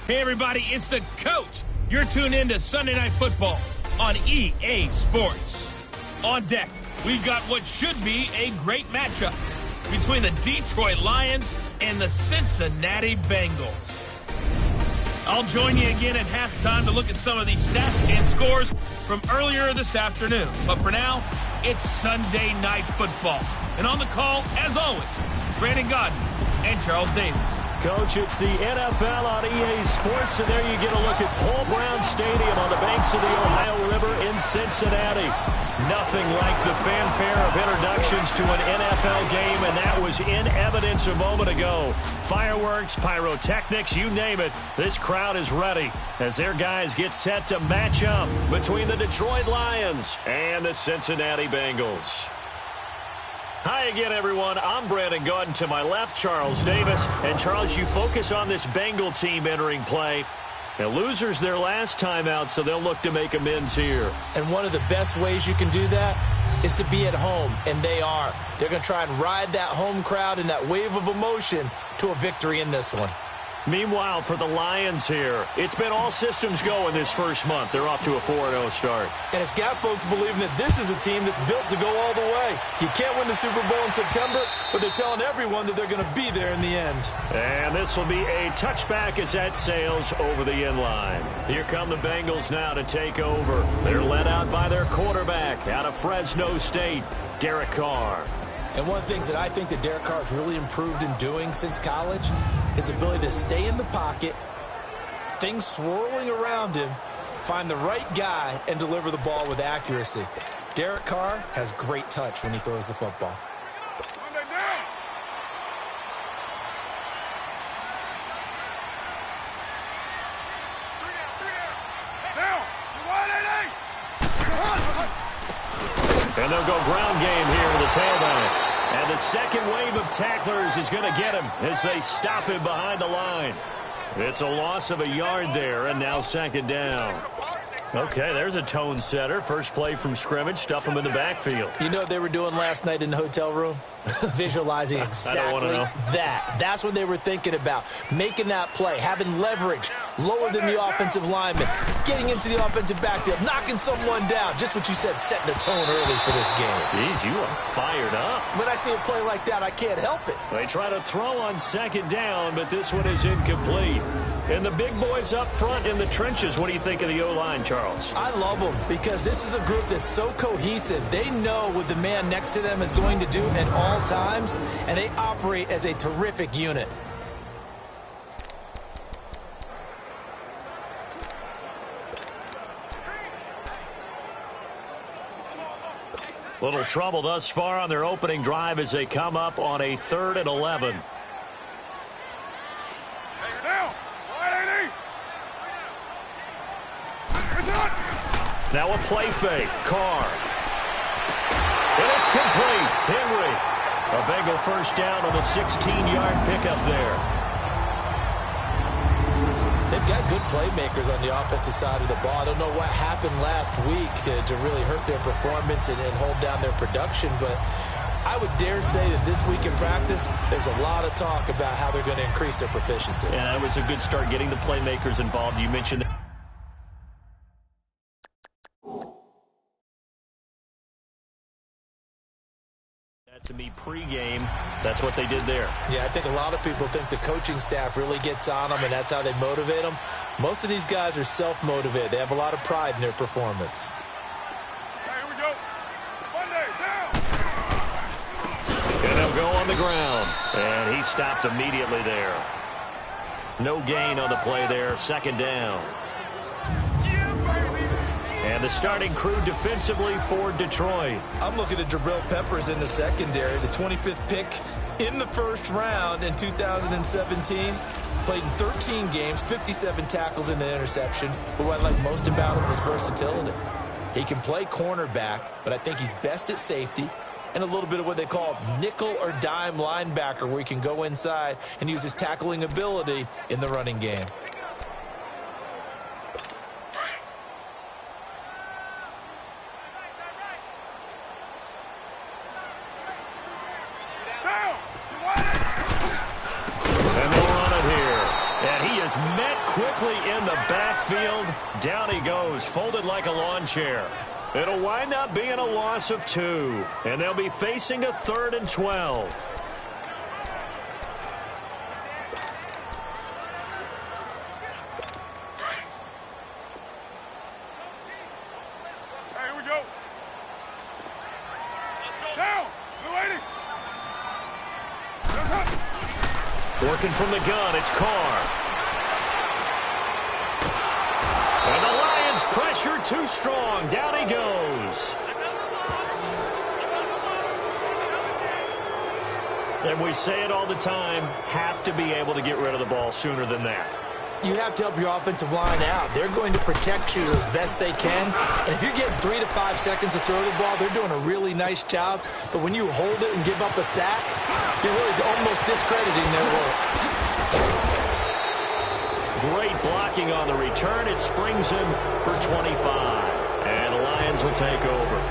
Hey, everybody, it's the coach. You're tuned in to Sunday Night Football on EA Sports. On deck, we've got what should be a great matchup between the Detroit Lions and the Cincinnati Bengals. I'll join you again at halftime to look at some of these stats and scores from earlier this afternoon. But for now, it's Sunday Night Football. And on the call, as always, Brandon Gaudin and Charles Davis. Coach, it's the NFL on EA Sports, and there you get a look at Paul Brown Stadium on the banks of the Ohio River in Cincinnati. Nothing like the fanfare of introductions to an NFL game, and that was in evidence a moment ago. Fireworks, pyrotechnics, you name it. This crowd is ready as their guys get set to match up between the Detroit Lions and the Cincinnati Bengals. Hi again, everyone. I'm Brandon Gaudin. To my left, Charles Davis. And, Charles, you focus on this Bengal team entering play. Now, losers their last time out, so they'll look to make amends here. And one of the best ways you can do that is to be at home, and they are. They're going to try and ride that home crowd and that wave of emotion to a victory in this one. Meanwhile, for the Lions here, it's been all systems go in this first month. They're off to a 4-0 start. And it's got folks believing that this is a team that's built to go all the way. You can't win the Super Bowl in September, but they're telling everyone that they're going to be there in the end. And this will be a touchback as that sails over the end line. Here come the Bengals now to take over. They're led out by their quarterback out of Fresno State, Carr. And one of the things that I think that Derek Carr has really improved in doing since college, his ability to stay in the pocket, things swirling around him, find the right guy, and deliver the ball with accuracy. Derek Carr has great touch when he throws the football. And they'll go ground game here with the tailback. And the second wave of tacklers is going to get him as they stop him behind the line. It's a loss of a yard there, and now second down. Okay, there's a tone setter. First play from scrimmage, stuff him in the backfield. You know what they were doing last night in the hotel room? Visualizing exactly that. That's what they were thinking about. Making that play, having leverage, lower than the offensive lineman, getting into the offensive backfield, knocking someone down. Just what you said, setting the tone early for this game. Jeez, you are fired up. When I see a play like that, I can't help it. They try to throw on second down, but this one is incomplete. And the big boys up front in the trenches, what do you think of the O-line, Charles? I love them because this is a group that's so cohesive. They know what the man next to them is going to do at all times, and they operate as a terrific unit. Little trouble thus far on their opening drive as they come up on a 3rd and 11. Now a play fake. Carr. And it's complete. Henry. A Bengal first down on a 16-yard pickup there. They've got good playmakers on the offensive side of the ball. I don't know what happened last week to really hurt their performance and hold down their production, but I would dare say that this week in practice, there's a lot of talk about how they're going to increase their proficiency. Yeah, that was a good start getting the playmakers involved. You mentioned that. To me pregame, that's what they did there. Yeah, I think a lot of people think the coaching staff really gets on them, and that's how they motivate them. Most of these guys are self-motivated. They have a lot of pride in their performance. Here we go. Monday, down. And they'll go on the ground. And he stopped immediately there. No gain on the play there. Second down. And the starting crew defensively for Detroit. I'm looking at Jabril Peppers in the secondary, the 25th pick in the first round in 2017. Played in 13 games, 57 tackles and an interception. But what I like most about him is versatility. He can play cornerback, but I think he's best at safety and a little bit of what they call nickel or dime linebacker, where he can go inside and use his tackling ability in the running game. is met quickly in the backfield. Down he goes, folded like a lawn chair. It'll wind up being a loss of 2, and they'll be facing a 3rd and 12. Hey, here we go. Down. Blue 80. Working from the gun, it's Carr. And the Lions pressure too strong. Down he goes. And we say it all the time, have to be able to get rid of the ball sooner than that. You have to help your offensive line out. They're going to protect you as best they can. And if you're getting 3 to 5 seconds to throw the ball, they're doing a really nice job. But when you hold it and give up a sack, you're really almost discrediting their work. Great blocking on the return. It springs him for 25. And the Lions will take over.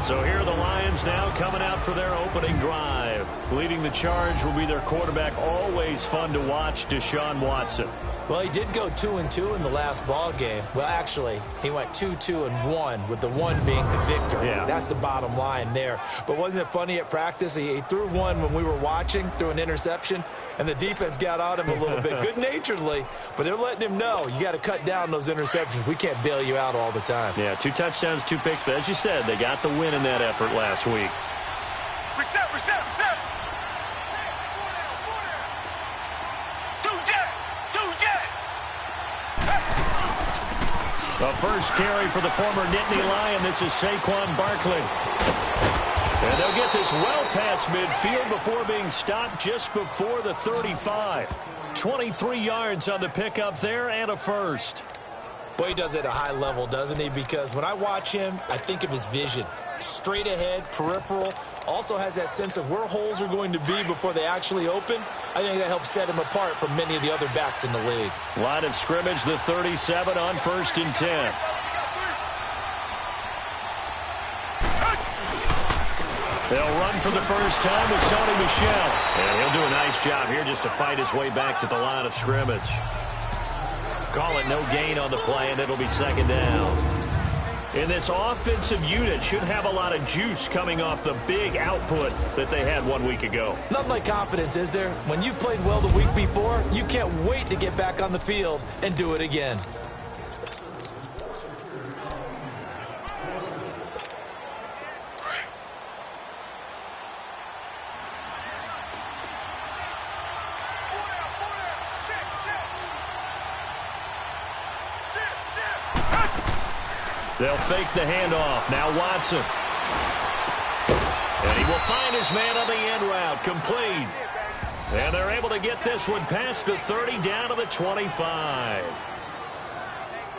So here are the Lions now coming out for their opening drive. Leading the charge will be their quarterback, always fun to watch, Deshaun Watson. Well, he did go 2-2 in the last ball game. Well, actually, he went 2-2-1, with the 1 being the victor. Yeah. That's the bottom line there. But wasn't it funny at practice? He threw one when we were watching, threw an interception, and the defense got on him a little bit, good-naturedly. But they're letting him know, you got to cut down those interceptions. We can't bail you out all the time. Yeah, 2 touchdowns, 2 picks. But as you said, they got the win in that effort last week. Reset. The first carry for the former Nittany Lion. This is Saquon Barkley. And they'll get this well past midfield before being stopped just before the 35. 23 yards on the pickup there and a first. Boy, he does it at a high level, doesn't he? Because when I watch him, I think of his vision. Straight ahead, peripheral. Also has that sense of where holes are going to be before they actually open. I think that helps set him apart from many of the other backs in the league. Line of scrimmage, the 37 on 1st and 10. They'll run for the first time with Sony Michel. And he'll do a nice job here just to fight his way back to the line of scrimmage. Call it no gain on the play, and it'll be 2nd down. And this offensive unit should have a lot of juice coming off the big output that they had 1 week ago. Nothing like confidence, is there? When you've played well the week before, you can't wait to get back on the field and do it again. They'll fake the handoff. Now Watson. And he will find his man on the end route. Complete. And they're able to get this one past the 30 down to the 25.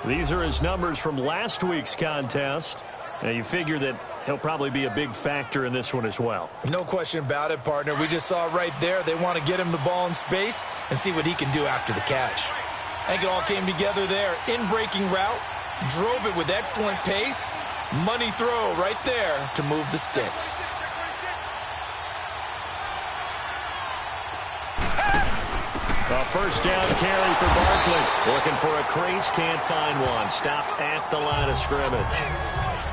These are his numbers from last week's contest. And you figure that he'll probably be a big factor in this one as well. No question about it, partner. We just saw right there. They want to get him the ball in space and see what he can do after the catch. I think it all came together there. In-breaking route. Drove it with excellent pace. Money throw right there to move the sticks. A first down carry for Barkley. Looking for a crease, can't find one. Stopped at the line of scrimmage.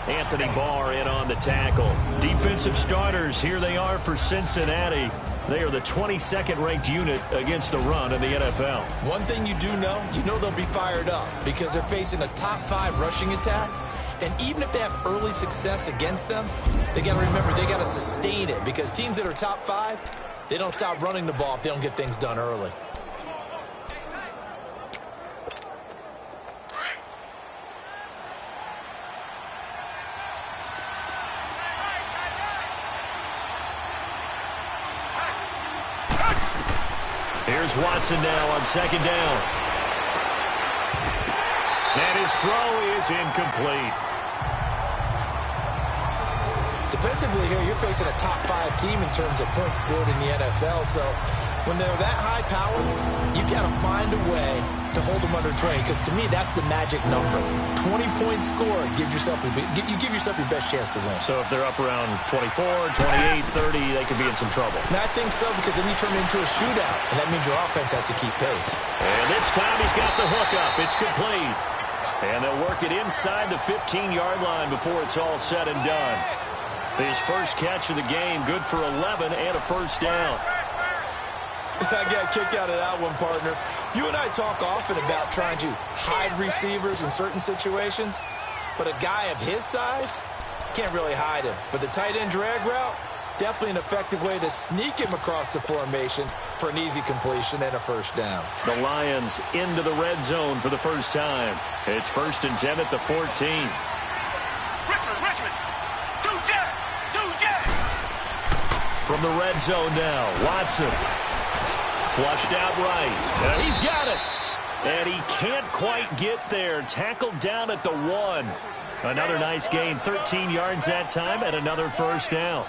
Anthony Barr in on the tackle. Defensive starters, here they are for Cincinnati. They are the 22nd ranked unit against the run in the NFL. One thing you do know, they'll be fired up because they're facing a top 5 rushing attack. And even if they have early success against them, they got to remember they got to sustain it because teams that are top 5, they don't stop running the ball if they don't get things done early. Here's Watson now on 2nd down. And his throw is incomplete. Defensively here, you're facing a top 5 team in terms of points scored in the NFL. So when they're that high powered, you got to find a way to hold them under 20, because to me, that's the magic number. 20-point score gives yourself you give yourself your best chance to win. So if they're up around 24, 28, 30, they could be in some trouble. And I think so, because then you turn it into a shootout, and that means your offense has to keep pace. And this time he's got the hookup. It's complete. And they'll work it inside the 15-yard line before it's all said and done. His first catch of the game, good for 11 and a first down. I got kicked out of that one, partner. You and I talk often about trying to hide receivers in certain situations, but a guy of his size can't really hide him. But the tight end drag route, definitely an effective way to sneak him across the formation for an easy completion and a first down. The Lions into the red zone for the first time. It's 1st and 10 at the 14. Richmond, do jack. From the red zone now, Watson. Flushed out right. And he's got it. And he can't quite get there. Tackled down at the 1. Another nice gain, 13 yards that time, and another first down.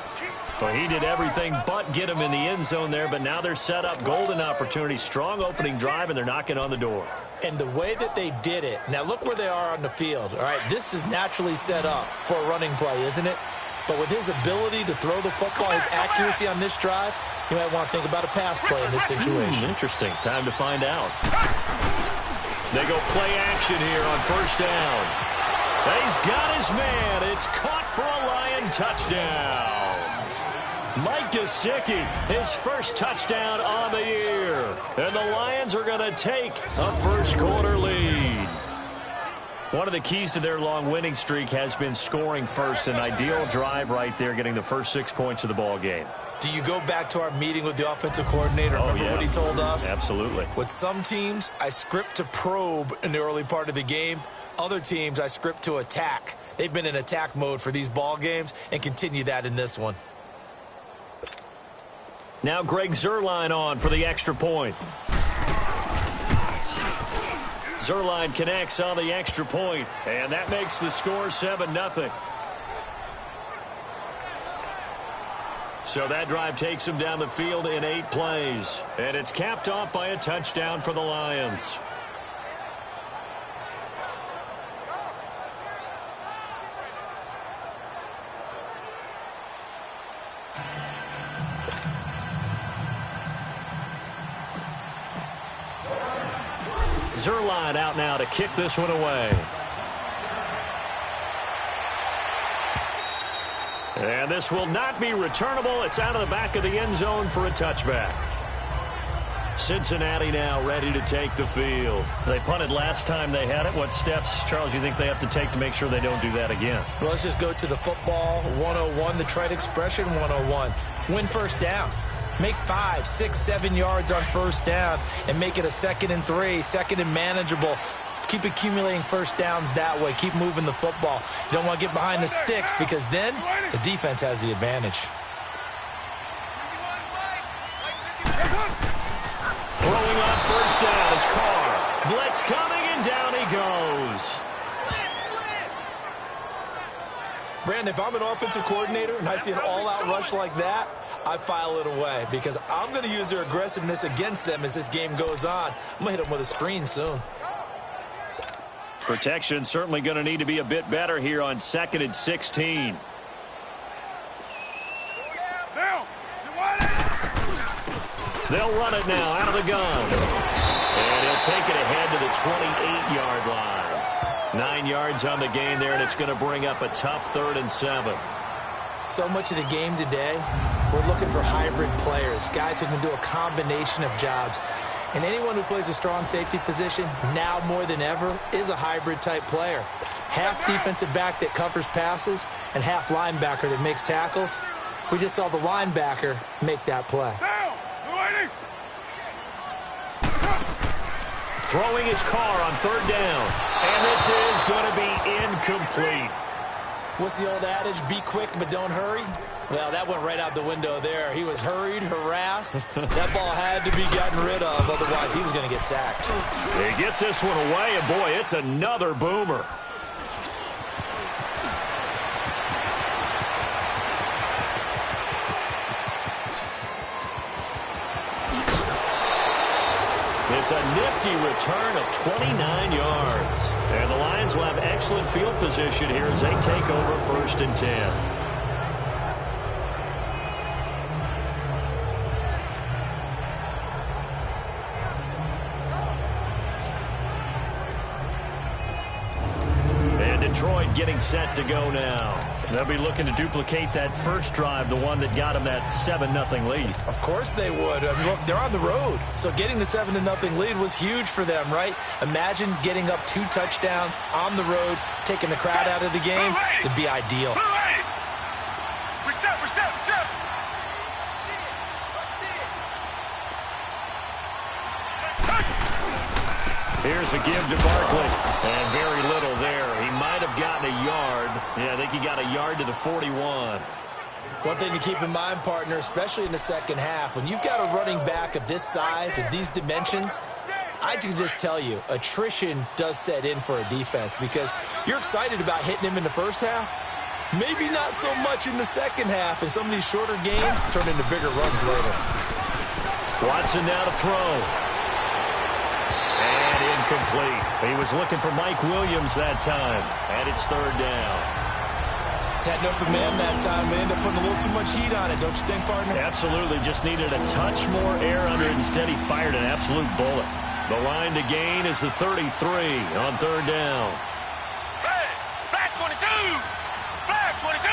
Well, he did everything but get him in the end zone there, but now they're set up. Golden opportunity, strong opening drive, and they're knocking on the door. And the way that they did it, now look where they are on the field. All right, this is naturally set up for a running play, isn't it? But with his ability to throw the football, his accuracy on this drive, you might want to think about a pass play in this situation. Interesting. Time to find out. They go play action here on first down. He's got his man. It's caught for a Lion touchdown. Mike Gesicki, his first touchdown on the year. And the Lions are going to take a first-quarter lead. One of the keys to their long winning streak has been scoring first. An ideal drive right there, getting the first 6 points of the ball game. Do you go back to our meeting with the offensive coordinator? Remember what he told us? Absolutely. With some teams, I script to probe in the early part of the game. Other teams, I script to attack. They've been in attack mode for these ball games and continue that in this one. Now Greg Zuerlein on for the extra point. Zuerlein connects on the extra point, and that makes the score 7-0. So that drive takes him down the field in 8 plays, and it's capped off by a touchdown for the Lions. Zuerlein out now to kick this one away. And this will not be returnable. It's out of the back of the end zone for a touchback. Cincinnati now ready to take the field. They punted last time they had it. What steps, Charles, you think they have to take to make sure they don't do that again? Well, let's just go to the football 101, the trade expression 101. Win first down. Make 5, 6, 7 yards on first down and make it a 2nd and 3, 2nd and manageable. Keep accumulating first downs that way. Keep moving the football. You don't want to get behind the sticks because then the defense has the advantage. Throwing on first down is Carr. Blitz coming, and down he goes. Brandon, if I'm an offensive coordinator and I see an all-out rush like that, I file it away because I'm going to use their aggressiveness against them as this game goes on. I'm going to hit them with a screen soon. Protection certainly going to need to be a bit better here on 2nd and 16. They'll run it now out of the gun. And he'll take it ahead to the 28-yard line. 9 yards on the gain there, and it's going to bring up a tough 3rd and 7. So much of the game today, we're looking for hybrid players, guys who can do a combination of jobs. And anyone who plays a strong safety position, now more than ever, is a hybrid-type player. Half defensive back that covers passes and half linebacker that makes tackles. We just saw the linebacker make that play. Throwing his Carr on 3rd down. And this is going to be incomplete. What's the old adage? Be quick, but don't hurry. Well, that went right out the window there. He was hurried, harassed. That ball had to be gotten rid of, otherwise he was going to get sacked. He gets this one away, and boy, it's another boomer. It's It's a nifty return of 29 yards. And the Lions will have excellent field position here as they take over 1st and 10. Detroit getting set to go now. They'll be looking to duplicate that first drive, the one that got them that 7-0 lead. Of course they would. I mean, look, they're on the road. So getting the 7-0 lead was huge for them, right? Imagine getting up 2 touchdowns on the road, taking the crowd out of the game. It'd be ideal. Here's a give to Barkley. And very little there. He might have gotten a yard. Yeah, I think he got a yard to the 41. One thing to keep in mind, partner, especially in the second half, when you've got a running back of this size, of these dimensions, I can just tell you, attrition does set in for a defense because you're excited about hitting him in the first half. Maybe not so much in the second half, and some of these shorter gains turn into bigger runs later. Watson now to throw. And incomplete. He was looking for Mike Williams that time. And it's 3rd down. Had no man that time. They ended up putting a little too much heat on it, don't you think, partner? Absolutely. Just needed a touch more air under it. Instead, he fired an absolute bullet. The line to gain is the 33 on 3rd down. Hey, black 22! Black 22!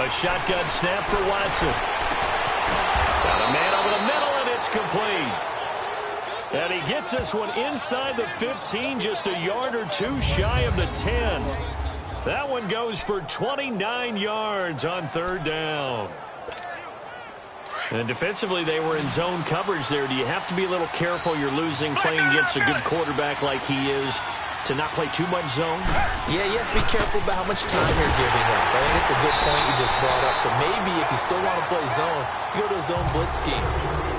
A shotgun snap for Watson. Got a man over the middle, and it's complete. And he gets this one inside the 15, just a yard or 2 shy of the 10. That one goes for 29 yards on 3rd down. And defensively, they were in zone coverage there. Do you have to be a little careful you're losing playing against a good quarterback like he is to not play too much zone? Yeah, you have to be careful about how much time you're giving up. I think it's a good point you just brought up. So maybe if you still want to play zone, you go to a zone blitz scheme,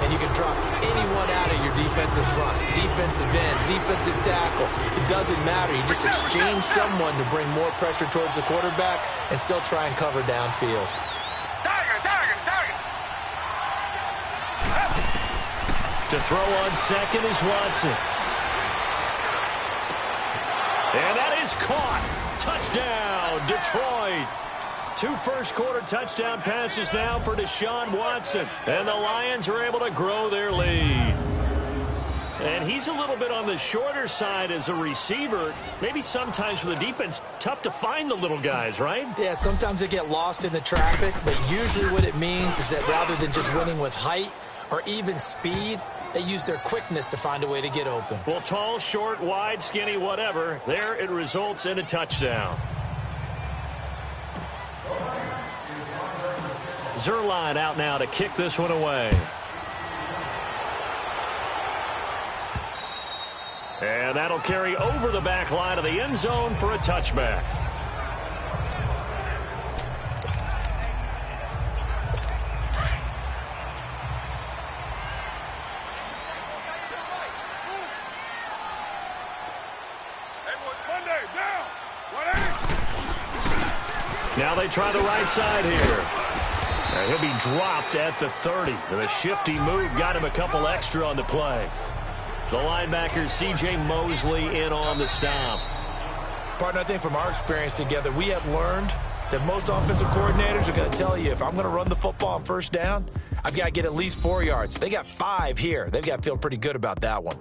and you can drop anyone out of your defensive front, defensive end, defensive tackle. It doesn't matter. You just exchange someone to bring more pressure towards the quarterback and still try and cover downfield. To throw on second is Watson. And that is caught. Touchdown, Detroit. 2 first-quarter touchdown passes now for Deshaun Watson. And the Lions are able to grow their lead. And he's a little bit on the shorter side as a receiver. Maybe sometimes for the defense, tough to find the little guys, right? Yeah, sometimes they get lost in the traffic. But usually what it means is that rather than just winning with height or even speed, they use their quickness to find a way to get open. Well, tall, short, wide, skinny, whatever. There it results in a touchdown. Zuerlein out now to kick this one away. And that'll carry over the back line of the end zone for a touchback. Now they try the right side here. And he'll be dropped at the 30. And a shifty move got him a couple extra on the play. The linebacker, C.J. Mosley, in on the stop. Partner, I think from our experience together, we have learned that most offensive coordinators are going to tell you, if I'm going to run the football on first down, I've got to get at least 4 yards. They got 5 here. They've got to feel pretty good about that one.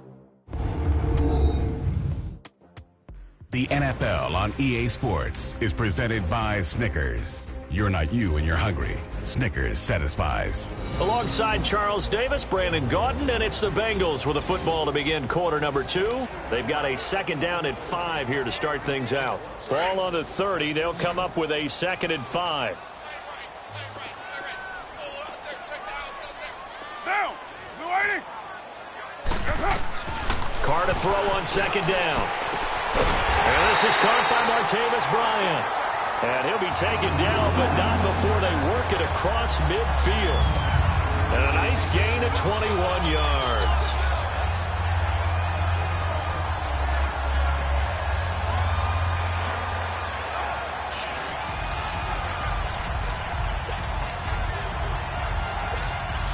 The NFL on EA Sports is presented by Snickers. You're not you and you're hungry. Snickers satisfies. Alongside Charles Davis, Brandon Gaudin, and it's the Bengals with a football to begin quarter number 2. They've got a second down at 5 here to start things out. Ball on the 30. They'll come up with a 2nd and 5. Carr to throw on 2nd down. And this is caught by Martavis Bryant. And he'll be taken down, but not before they work it across midfield. And a nice gain of 21 yards.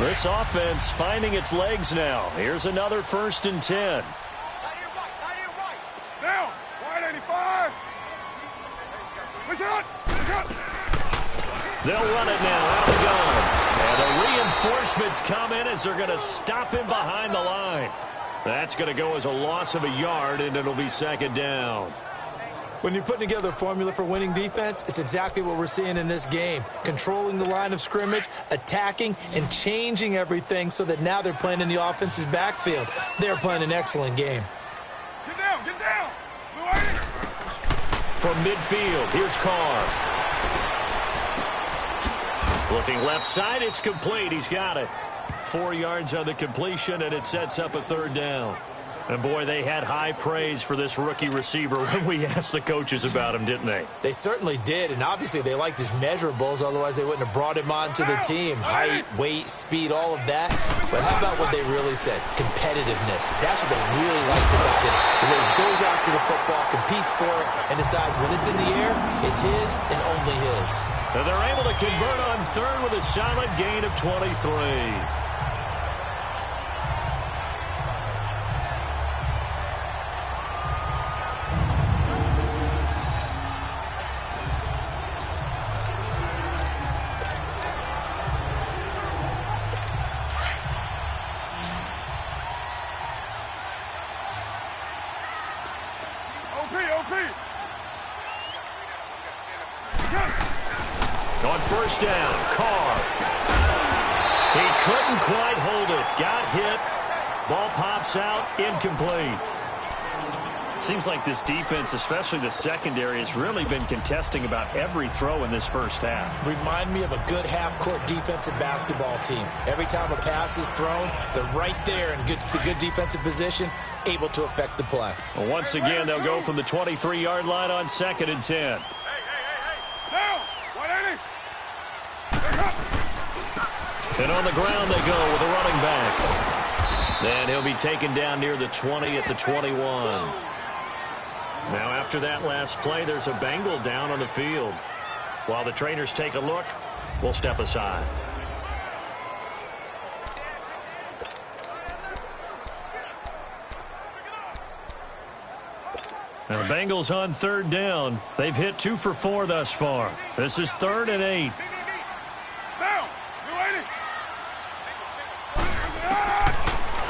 This offense finding its legs now. Here's another 1st and 10. Down. Wide 85. Push out. They'll run it now out of the gun. And the reinforcements come in as they're going to stop him behind the line. That's going to go as a loss of a yard, and it'll be 2nd down. When you're putting together a formula for winning defense, it's exactly what we're seeing in this game. Controlling the line of scrimmage, attacking, and changing everything so that now they're playing in the offense's backfield. They're playing an excellent game. Get down. From midfield, here's Carr. Looking left side, it's complete. He's got it. 4 yards on the completion, and it sets up a 3rd down. And, boy, they had high praise for this rookie receiver when we asked the coaches about him, didn't they? They certainly did, and obviously they liked his measurables. Otherwise, they wouldn't have brought him onto the team. Height, weight, speed, all of that. But how about what they really said? Competitiveness. That's what they really liked about him. The way he goes after the football, competes for it, and decides when it's in the air, it's his and only his. And they're able to convert on 3rd with a solid gain of 23. On 1st down, Carr. He couldn't quite hold it. Got hit. Ball pops out. Incomplete. Seems like this defense, especially the secondary, has really been contesting about every throw in this first half. Remind me of a good half-court defensive basketball team. Every time a pass is thrown, they're right there in good defensive position, able to affect the play. Well, once again, they'll go from the 23-yard line on 2nd and 10. Down. 180. And on the ground they go with a running back. Then he'll be taken down near the 20 at the 21. Now after that last play, there's a Bengal down on the field. While the trainers take a look, we'll step aside. Now the Bengals on 3rd down. They've hit 2 for 4 thus far. This is 3rd and 8.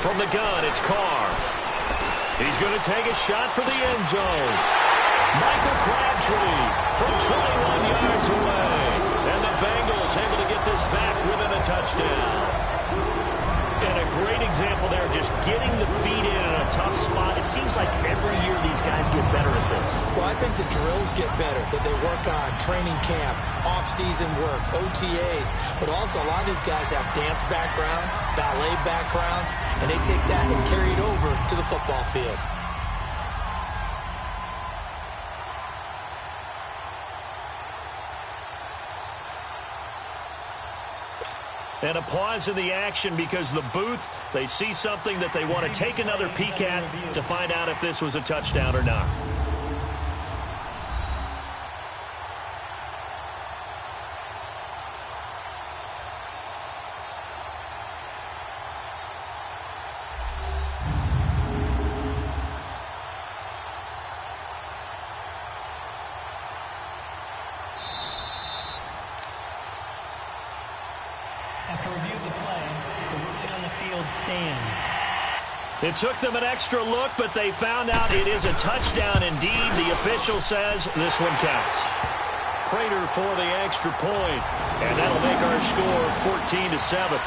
From the gun, it's Carr. He's going to take a shot for the end zone. Michael Crabtree from 21 yards away. And the Bengals able to get this back within a touchdown. And a great example there, just getting the feet in a tough spot. It seems like every year these guys get better at this. Well, I think the drills get better, that they work on training camp, off-season work, OTAs, but also a lot of these guys have dance backgrounds, ballet backgrounds, and they take that and carry it over to the football field. And a pause in the action because the booth, they see something that they want to take another peek at to find out if this was a touchdown or not. After review of the play, the ruling on the field stands. It took them an extra look, but they found out it is a touchdown indeed. The official says this one counts. Prater for the extra point, and that'll make our score 14-7.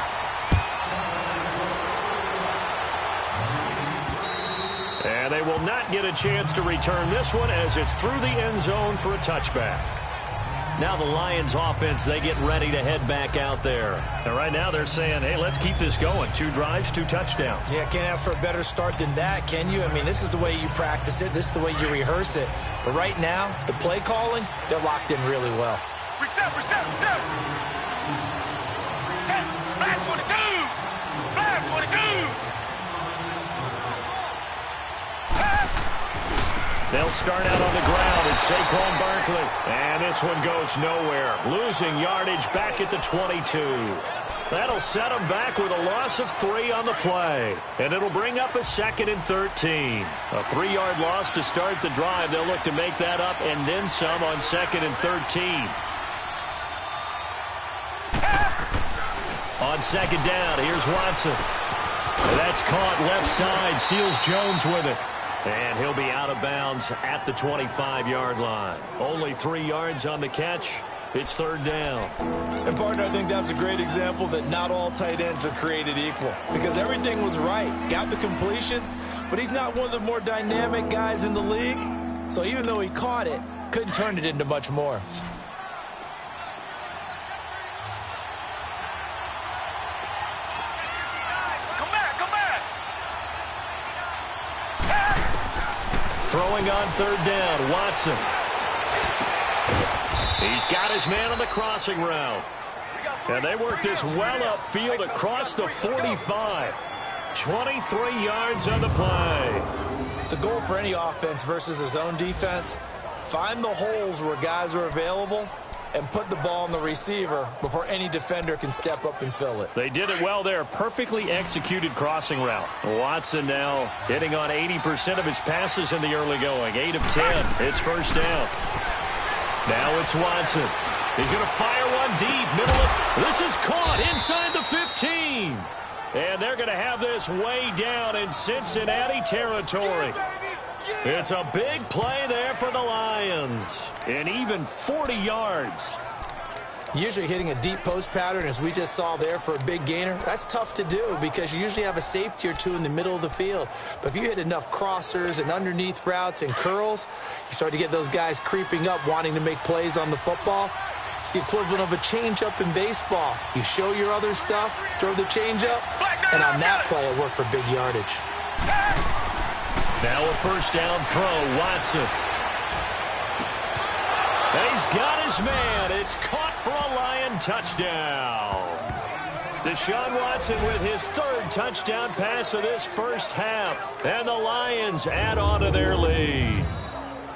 And they will not get a chance to return this one as it's through the end zone for a touchback. Now the Lions offense, they get ready to head back out there. And right now they're saying, hey, let's keep this going. 2 drives, 2 touchdowns. Yeah, can't ask for a better start than that, can you? I mean, this is the way you practice it. This is the way you rehearse it. But right now, the play calling, they're locked in really well. Reset. Flag 22. They'll start out on the ground, and Saquon Barkley. And this one goes nowhere. Losing yardage back at the 22. That'll set them back with a loss of 3 on the play. And it'll bring up a 2nd and 13. A 3-yard loss to start the drive. They'll look to make that up and then some on 2nd and 13. On 2nd down, here's Watson. That's caught left side. Seals Jones with it. And he'll be out of bounds at the 25-yard line. Only 3 yards on the catch. It's 3rd down. And, partner, I think that's a great example that not all tight ends are created equal. Because everything was right. Got the completion, but he's not one of the more dynamic guys in the league. So even though he caught it, couldn't turn it into much more. Throwing on 3rd down, Watson. He's got his man on the crossing route. And they work this well upfield across the 45. 23 yards on the play. The goal for any offense versus his own defense, find the holes where guys are available and put the ball on the receiver before any defender can step up and fill it. They did it well there. Perfectly executed crossing route. Watson now hitting on 80% of his passes in the early going. 8 of 10. It's 1st down. Now it's Watson. He's going to fire one deep. Middle of. This is caught inside the 15. And they're going to have this way down in Cincinnati territory. It's a big play there for the Lions. And even 40 yards. Usually hitting a deep post pattern, as we just saw there, for a big gainer, that's tough to do because you usually have a safety or two in the middle of the field. But if you hit enough crossers and underneath routes and curls, you start to get those guys creeping up, wanting to make plays on the football. It's the equivalent of a changeup in baseball. You show your other stuff, throw the changeup, and on that play, it worked for big yardage. Now a 1st down throw, Watson. And he's got his man. It's caught for a Lion touchdown. Deshaun Watson with his 3rd touchdown pass of this first half. And the Lions add on to their lead.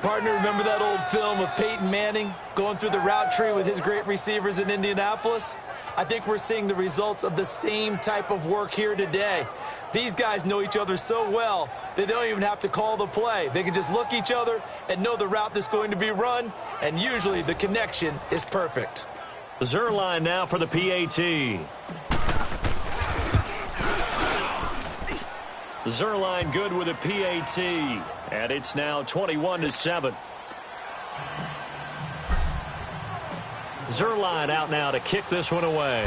Partner, remember that old film of Peyton Manning going through the route tree with his great receivers in Indianapolis? I think we're seeing the results of the same type of work here today. These guys know each other so well that they don't even have to call the play. They can just look each other and know the route that's going to be run, and usually the connection is perfect. Zerline now for the PAT. Zerline good with a PAT, and it's now 21-7. Zerline out now to kick this one away.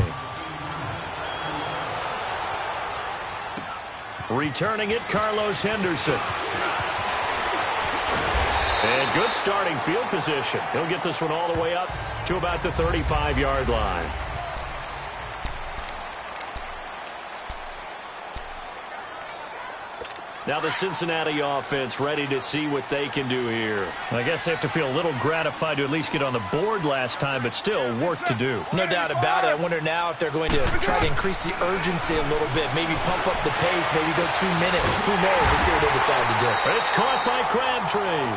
Returning it, Carlos Henderson. And good starting field position. He'll get this one all the way up to about the 35-yard line. Now the Cincinnati offense ready to see what they can do here. I guess they have to feel a little gratified to at least get on the board last time, but still work to do. No doubt about it. I wonder now if they're going to try to increase the urgency a little bit, maybe pump up the pace, maybe go 2 minutes. Who knows? Let's see what they decide to do. It's caught by Crabtree.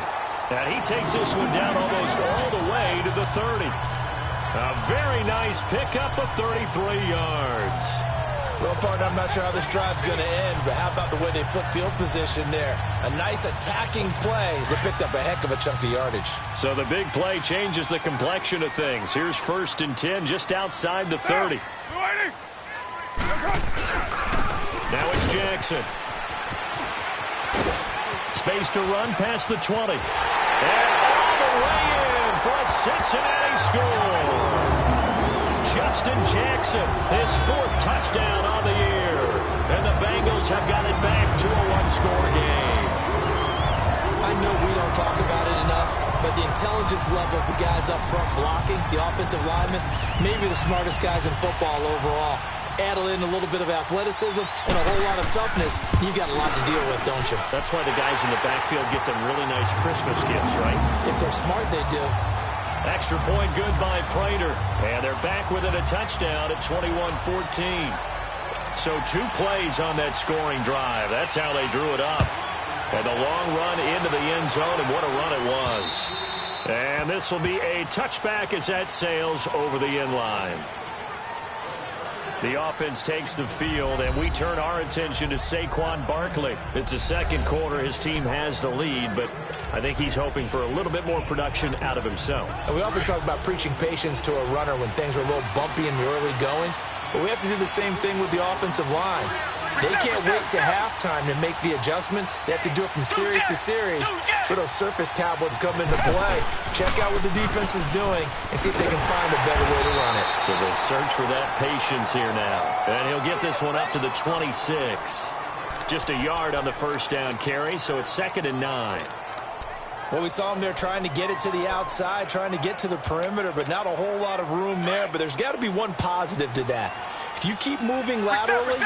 And he takes this one down almost all the way to the 30. A very nice pickup of 33 yards. Well, partner, I'm not sure how this drive's going to end, but how about the way they flip field position there? A nice attacking play that picked up a heck of a chunk of yardage. So the big play changes the complexion of things. Here's 1st and 10 just outside the 30. Now it's Jackson. Space to run past the 20. And all the way in for a Cincinnati score. Justin Jackson, his 4th touchdown on the year. And the Bengals have got it back to a 1-score game. I know we don't talk about it enough, but the intelligence level of the guys up front blocking, the offensive linemen, maybe the smartest guys in football overall. Add in a little bit of athleticism and a whole lot of toughness, you've got a lot to deal with, don't you? That's why the guys in the backfield get them really nice Christmas gifts, right? If they're smart, they do. Extra point good by Prater. And they're back within a touchdown at 21-14. So 2 plays on that scoring drive. That's how they drew it up. And a long run into the end zone, and what a run it was. And this will be a touchback as that sails over the end line. The offense takes the field, and we turn our attention to Saquon Barkley. It's the second quarter. His team has the lead, but I think he's hoping for a little bit more production out of himself. And we often talk about preaching patience to a runner when things are a little bumpy in the early going, but we have to do the same thing with the offensive line. They can't wait to halftime to make the adjustments. They have to do it from series to series, so those surface tablets come into play. Check out what the defense is doing and see if they can find a better way to run it. So they'll search for that patience here now. And he'll get this one up to the 26. Just a yard on the first down carry, so it's 2nd and 9. Well, we saw him there trying to get it to the outside, trying to get to the perimeter, but not a whole lot of room there. But there's got to be one positive to that. If you keep moving laterally,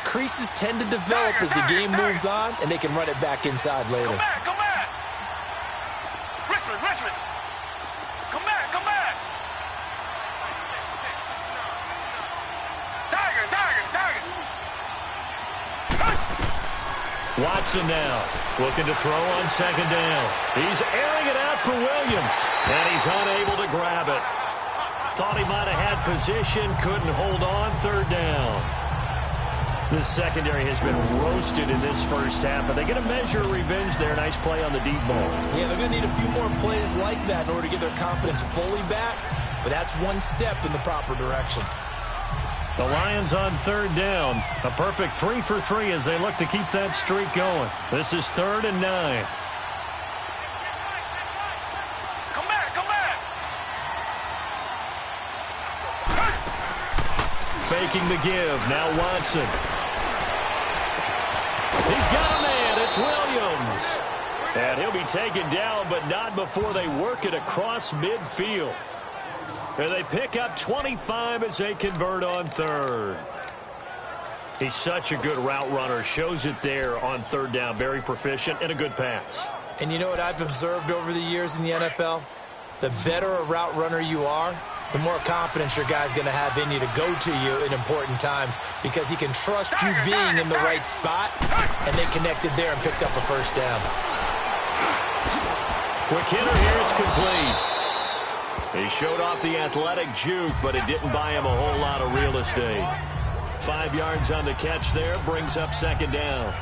creases tend to develop as the game moves on, and they can run it back inside later. Come back. Richmond. Come back. Tiger. Watson now looking to throw on 2nd down. He's airing it out for Williams, and he's unable to grab it. Thought he might have had position, couldn't hold on. 3rd down. This secondary has been roasted in this first half, but they get a measure of revenge there. Nice play on the deep ball. Yeah, they're going to need a few more plays like that in order to get their confidence fully back, but that's one step in the proper direction. The Lions on 3rd down. A perfect 3 for 3 as they look to keep that streak going. This is 3rd and 9. Come back. Faking the give. Now Watson. He's got a man. It's Williams. And he'll be taken down, but not before they work it across midfield. And they pick up 25 as they convert on 3rd. He's such a good route runner. Shows it there on 3rd down. Very proficient and a good pass. And you know what I've observed over the years in the NFL? The better a route runner you are, the more confidence your guy's going to have in you to go to you in important times because he can trust you being in the right spot, and they connected there and picked up a first down. Quick hitter here. It's complete. He showed off the athletic juke, but it didn't buy him a whole lot of real estate. 5 yards on the catch there, brings up 2nd down.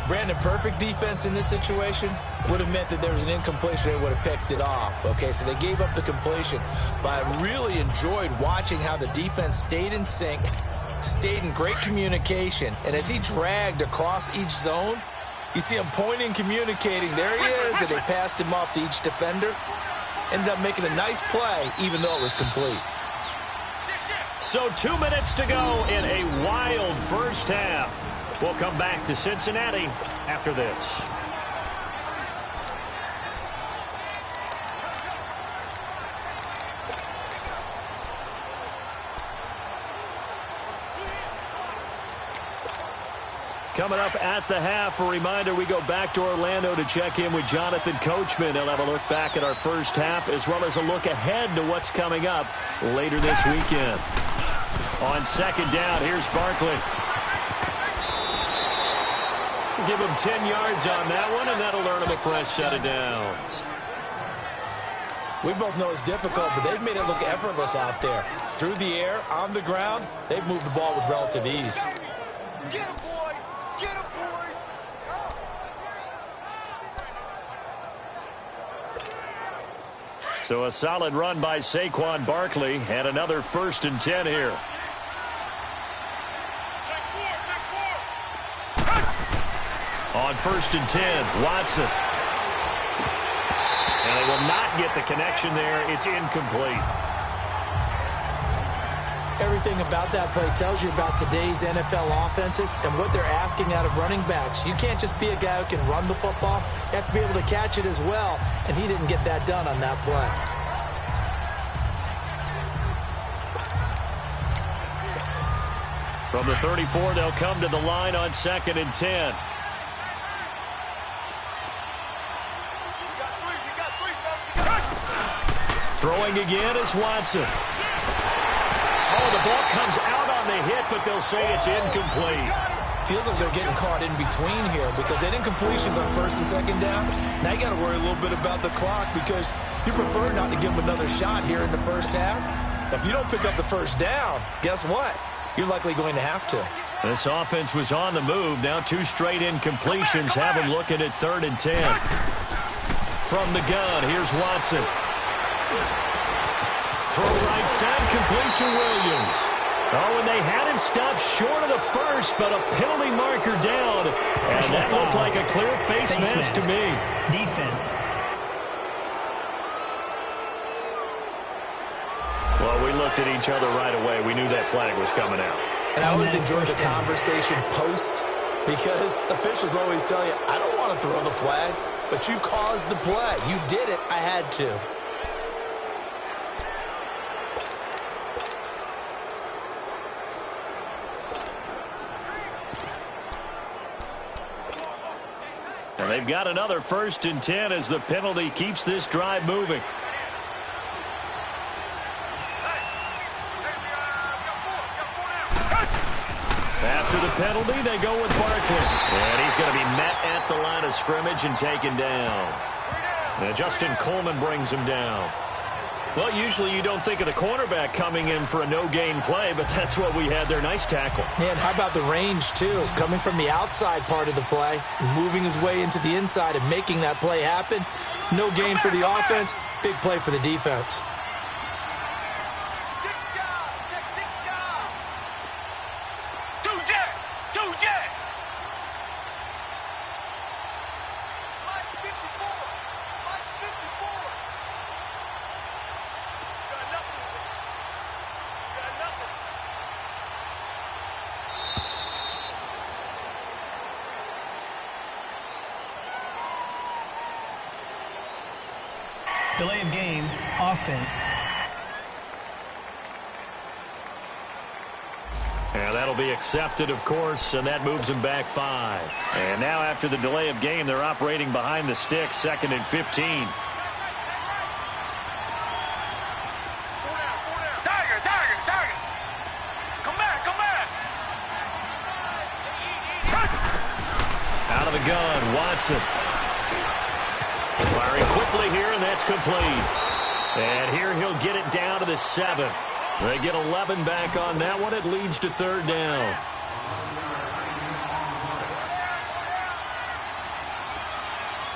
Brandon, perfect defense in this situation would have meant that there was an incompletion. They would have picked it off. Okay, so they gave up the completion. But I really enjoyed watching how the defense stayed in sync, stayed in great communication, and as he dragged across each zone, you see him pointing, communicating. There he is, and they passed him off to each defender. Ended up making a nice play, even though it was complete. So 2 minutes to go in a wild first half. We'll come back to Cincinnati after this. Coming up at the half, a reminder, we go back to Orlando to check in with Jonathan Coachman. He'll have a look back at our first half as well as a look ahead to what's coming up later this weekend. On 2nd down, here's Barkley. Give him 10 yards on that one, and that'll earn him a fresh set of downs. We both know it's difficult, but they've made it look effortless out there. Through the air, on the ground, they've moved the ball with relative ease. Get him, boys! Get him, boys! So a solid run by Saquon Barkley, and another 1st and 10 here. On 1st and 10, Watson. And they will not get the connection there. It's incomplete. Everything about that play tells you about today's NFL offenses and what they're asking out of running backs. You can't just be a guy who can run the football. You have to be able to catch it as well, and he didn't get that done on that play. From the 34, they'll come to the line on 2nd and 10. Throwing again is Watson. Oh, the ball comes out on the hit, but they'll say it's incomplete. Feels like they're getting caught in between here because that incompletion's on 1st and 2nd down. Now you got to worry a little bit about the clock because you prefer not to give them another shot here in the first half. If you don't pick up the first down, guess what? you're likely going to have to. This offense was on the move. Now 2 straight incompletions have them looking at 3rd and 10. From the gun, here's Watson. Throw right side, complete to Williams. Oh, and they had him stopped short of the first, but a penalty marker down. And that looked like a clear face mask to me. Defense. Well, we looked at each other right away. We knew that flag was coming out. And I always enjoy the conversation post because officials always tell you, I don't want to throw the flag, but you caused the play. You did it. I had to. And they've got another 1st and 10 as the penalty keeps this drive moving. After the penalty, they go with Barkley. And he's going to be met at the line of scrimmage and taken down. And Justin Coleman brings him down. Well, usually you don't think of the cornerback coming in for a no-gain play, but that's what we had there. Nice tackle. And how about the range, too? Coming from the outside part of the play, moving his way into the inside and making that play happen. No gain for the offense, big play for the defense. Delay of game, offense. And that'll be accepted, of course, and that moves them back 5. And now after the delay of game, they're operating behind the stick, 2nd and 15. Out of the gun, Watson. Firing quickly here, and that's complete. And here he'll get it down to the 7. They get 11 back on that one. It leads to 3rd down.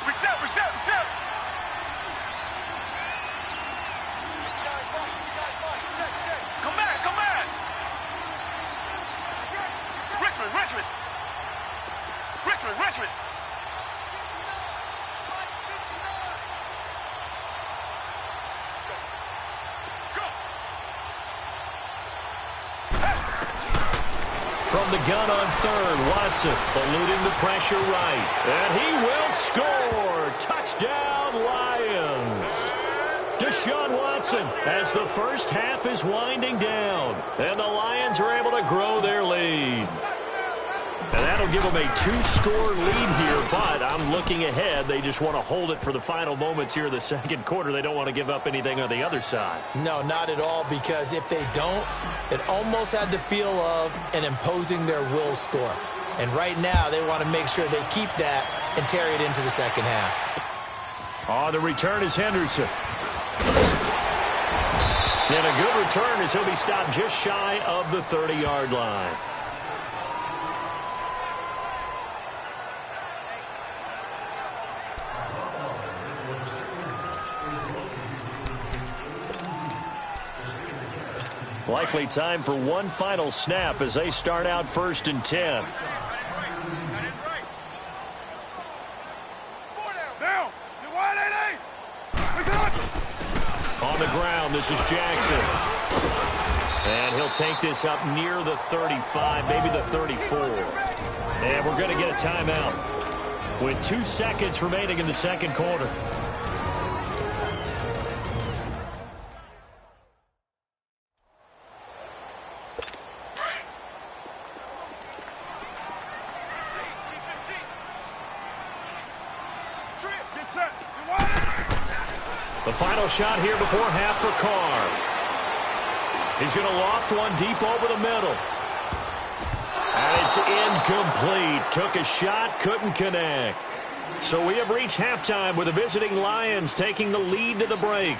Reset. Come back. Richmond. From the gun on 3rd, Watson eluding the pressure right. And he will score. Touchdown, Lions. Deshaun Watson as the first half is winding down. And the Lions are able to grow their lead. And that'll give them a 2-score lead here, but I'm looking ahead. They just want to hold it for the final moments here in the 2nd quarter. They don't want to give up anything on the other side. No, not at all, because if they don't, it almost had the feel of an imposing their will score. And right now, they want to make sure they keep that and carry it into the 2nd half. Oh, the return is Henderson. And a good return as he'll be stopped just shy of the 30-yard line. Likely time for one final snap as they start out 1st and 10. On the ground, this is Jackson. And he'll take this up near the 35, maybe the 34. And we're going to get a timeout with 2 seconds remaining in the 2nd quarter. The final shot here before half for Carr. He's going to loft one deep over the middle. And it's incomplete. Took a shot, couldn't connect. So we have reached halftime with the visiting Lions taking the lead to the break.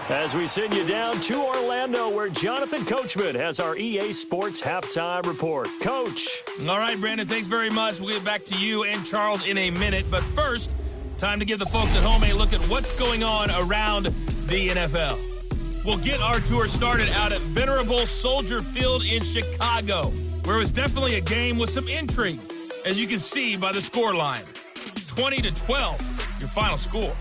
As we send you down to Orlando, where Jonathan Coachman has our EA Sports Halftime Report. Coach. All right, Brandon, thanks very much. We'll get back to you and Charles in a minute. But first, time to give the folks at home a look at what's going on around the NFL. We'll get our tour started out at Venerable Soldier Field in Chicago, where it was definitely a game with some intrigue, as you can see by the score line. 20-12, your final score.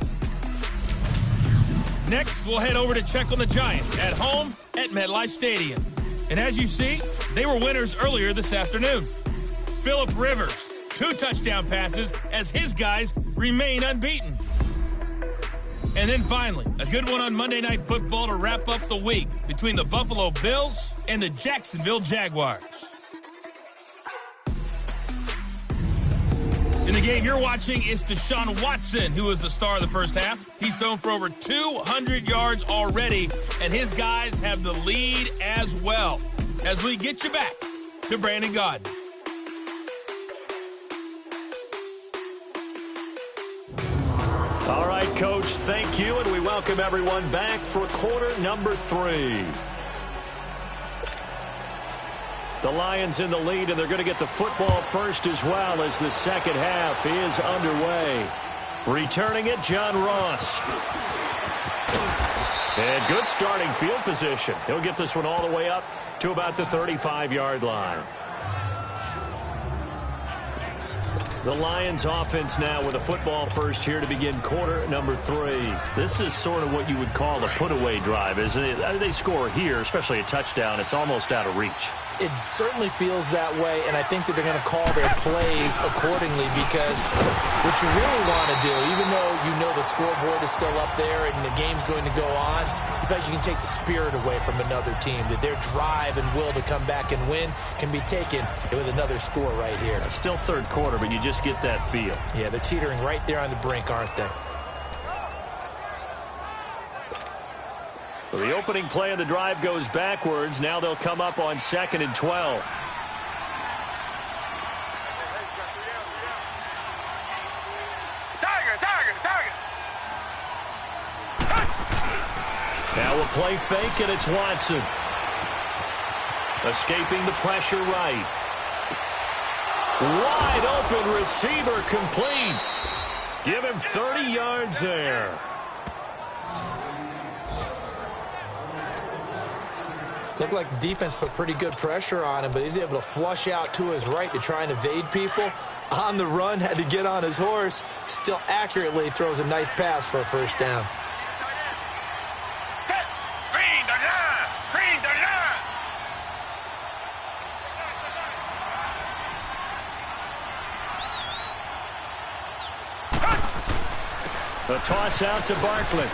Next, we'll head over to check on the Giants at home at MetLife Stadium. And as you see, they were winners earlier this afternoon. Phillip Rivers, 2 touchdown passes as his guys remain unbeaten. And then finally, a good one on Monday Night Football to wrap up the week between the Buffalo Bills and the Jacksonville Jaguars. In the game you're watching is Deshaun Watson, who is the star of the first half. He's thrown for over 200 yards already, and his guys have the lead as well. As we get you back to Brandon Gaudin. All right, Coach, thank you, and we welcome everyone back for quarter number 3. The Lions in the lead, and they're going to get the football first as well as the second half is underway. Returning it, John Ross. And good starting field position. He'll get this one all the way up to about the 35-yard line. The Lions offense now with a football first here to begin quarter number 3. This is sort of what you would call a put-away drive, isn't it? They score here, especially a touchdown. It's almost out of reach. It certainly feels that way, and I think that they're going to call their plays accordingly, because what you really want to do, even though you know the scoreboard is still up there and the game's going to go on, you feel like you can take the spirit away from another team, that their drive and will to come back and win can be taken with another score right here. It's still third quarter, but you just get that feel. Yeah, they're teetering right there on the brink, aren't they? So the opening play of the drive goes backwards. Now they'll come up on 2nd and 12. Now a play fake, and it's Watson. Escaping the pressure right. Wide open receiver complete. Give him 30 yards there. Looked like the defense put pretty good pressure on him, but he's able to flush out to his right to try and evade people. On the run, had to get on his horse. Still accurately throws a nice pass for a first down. A toss out to Barkley.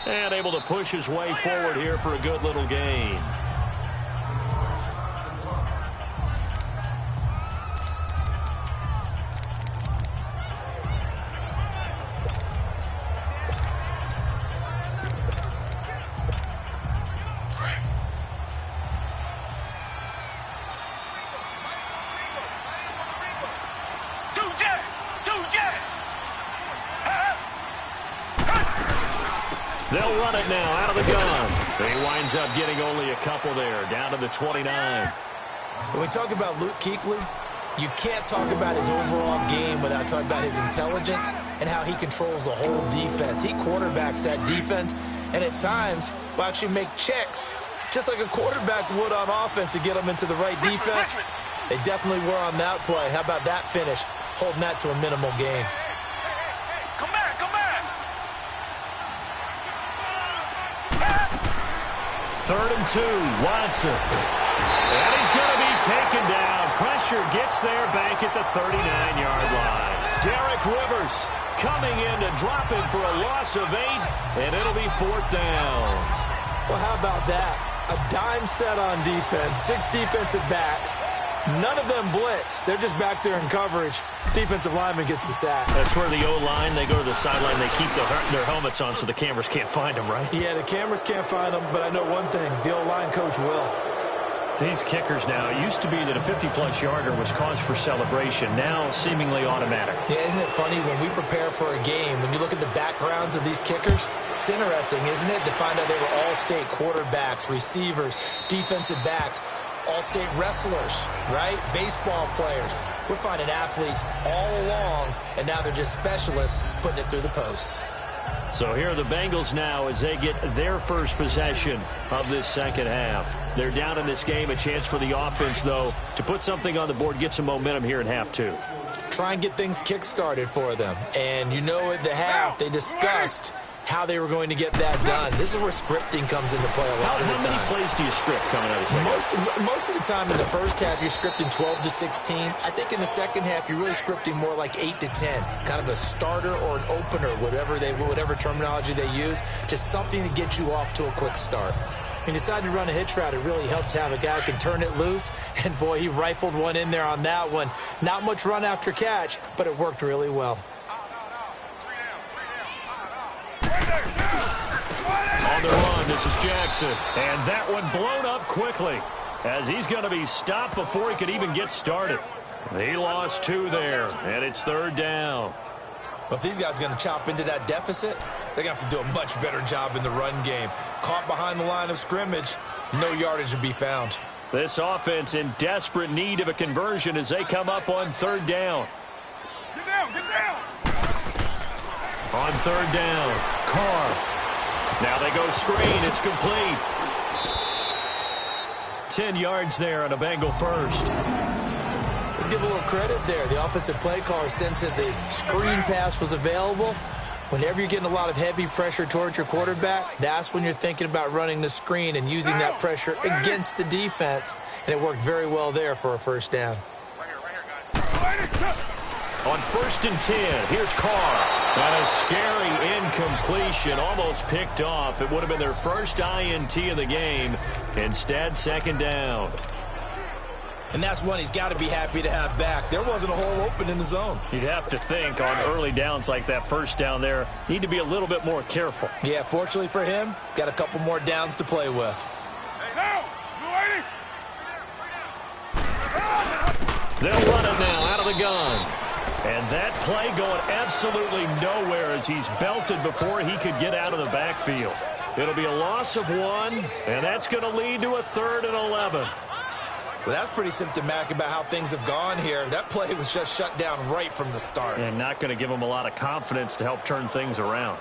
And able to push his way forward here for a good little gain. They'll run it now out of the gun. He winds up getting only a couple there, down to the 29. When we talk about Luke Keuchly, you can't talk about his overall game without talking about his intelligence and how he controls the whole defense. He quarterbacks that defense, and at times will actually make checks, just like a quarterback would on offense to get them into the right defense. They definitely were on that play. How about that finish, holding that to a minimal gain? Come back, come back. 3rd and 2, Watson. And he's going to be taken down. Pressure gets there back at the 39-yard line. Derek Rivers coming in to drop him for a loss of 8, and it'll be 4th down. Well, how about that? A dime set on defense, 6 defensive backs. None of them blitz. They're just back there in coverage. Defensive lineman gets the sack. That's where the O-line, they go to the sideline, they keep their helmets on so the cameras can't find them, right? Yeah, the cameras can't find them, but I know one thing. The O-line coach will. These kickers now, it used to be that a 50-plus yarder was cause for celebration. Now, seemingly automatic. Yeah, isn't it funny when we prepare for a game, when you look at the backgrounds of these kickers, it's interesting, isn't it, to find out they were all-state quarterbacks, receivers, defensive backs, all-state wrestlers, right? Baseball players. We're finding athletes all along, and now they're just specialists putting it through the posts. So here are the Bengals now as they get their first possession of this second half. They're down in this game. A chance for the offense, though, to put something on the board, get some momentum here in half two. Try and get things kick-started for them. And you know at the half, they discussed how they were going to get that done. This is where scripting comes into play a lot of the time. How many plays do you script coming out of the second? Most of the time in the first half, you're scripting 12 to 16. I think in the second half, you're really scripting more like 8 to 10. Kind of a starter or an opener, whatever terminology they use. Just something to get you off to a quick start. When you decide to run a hitch route, it really helps to have a guy who can turn it loose. And, boy, he rifled one in there on that one. Not much run after catch, but it worked really well. On the run, this is Jackson. And that one blown up quickly as he's going to be stopped before he could even get started. He lost 2 there, and it's third down. But if these guys are going to chop into that deficit, they're going to have to do a much better job in the run game. Caught behind the line of scrimmage, no yardage to be found. This offense in desperate need of a conversion as they come up on third down. Get down, get down. On third down, Carr. Now they go screen. It's complete. 10 yards there on a Bengal first. Let's give a little credit there. The offensive play caller sensed that the screen pass was available. Whenever you're getting a lot of heavy pressure towards your quarterback, that's when you're thinking about running the screen and using that pressure against the defense. And it worked very well there for a first down. Right here, guys. On 1st and 10, here's Carr. And a scary incompletion, almost picked off. It would have been their first INT of the game. Instead, second down. And that's one he's got to be happy to have back. There wasn't a hole open in the zone. You'd have to think on early downs like that first down there, need to be a little bit more careful. Yeah, fortunately for him, got a couple more downs to play with. Hey, now, you waiting? They'll run it now out of the gun. And that play going absolutely nowhere as he's belted before he could get out of the backfield. It'll be a loss of 1, and that's going to lead to a 3rd and 11. Well, that's pretty symptomatic about how things have gone here. That play was just shut down right from the start. And not going to give him a lot of confidence to help turn things around.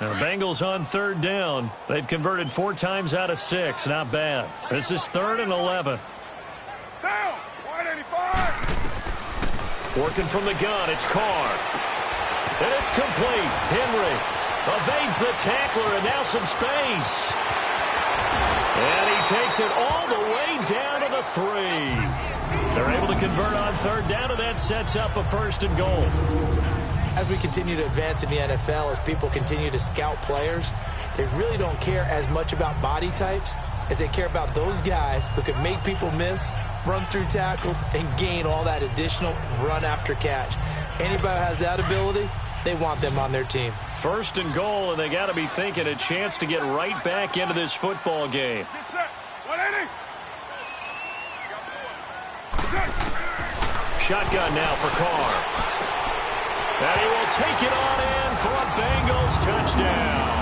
Now, the Bengals on third down. They've converted 4 times out of 6. Not bad. This is 3rd and 11. Down, 185. Working from the gun, it's Carr. And it's complete. Henry evades the tackler, and now some space. And he takes it all the way down to the 3. They're able to convert on third down, and that sets up a 1st and goal. As we continue to advance in the NFL, as people continue to scout players, they really don't care as much about body types as they care about those guys who can make people miss, run through tackles, and gain all that additional run after catch. Anybody who has that ability, they want them on their team. 1st and goal, and they got to be thinking a chance to get right back into this football game. Get set. 180. Shotgun now for Carr. And he will take it on in for a Bengals touchdown.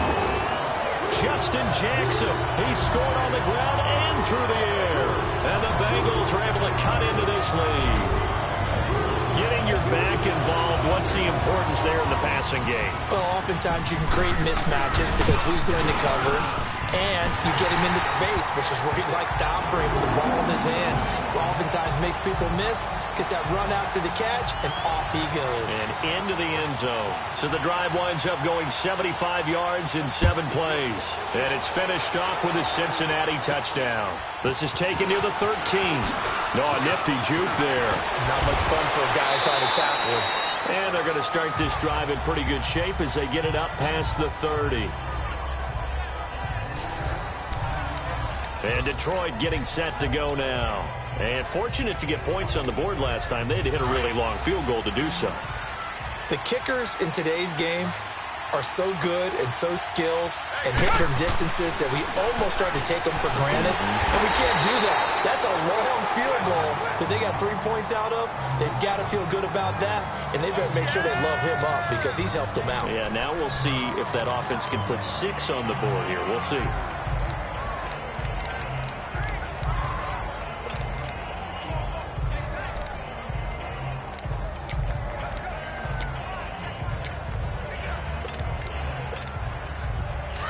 Justin Jackson, he scored on the ground and through the air. And the Bengals are able to cut into this lead. Getting your back involved, what's the importance there in the passing game? Well, oftentimes you can create mismatches because who's going to cover, and you get him into space, which is where he likes to operate with the ball in his hands. Oftentimes makes people miss, gets that run after the catch, and off he goes. And into the end zone. So the drive winds up going 75 yards in 7 plays. And it's finished off with a Cincinnati touchdown. This is taken near the 13. Oh, a nifty juke there. Not much fun for a guy trying to tackle him. And they're going to start this drive in pretty good shape as they get it up past the 30. And Detroit getting set to go now. And fortunate to get points on the board last time. They had to hit a really long field goal to do so. The kickers in today's game are so good and so skilled and hit from distances that we almost start to take them for granted, and we can't do that. That's a long field goal that they got 3 points out of. They've got to feel good about that, and they better make sure they love him up because he's helped them out. Yeah, now we'll see if that offense can put 6 on the board here. We'll see.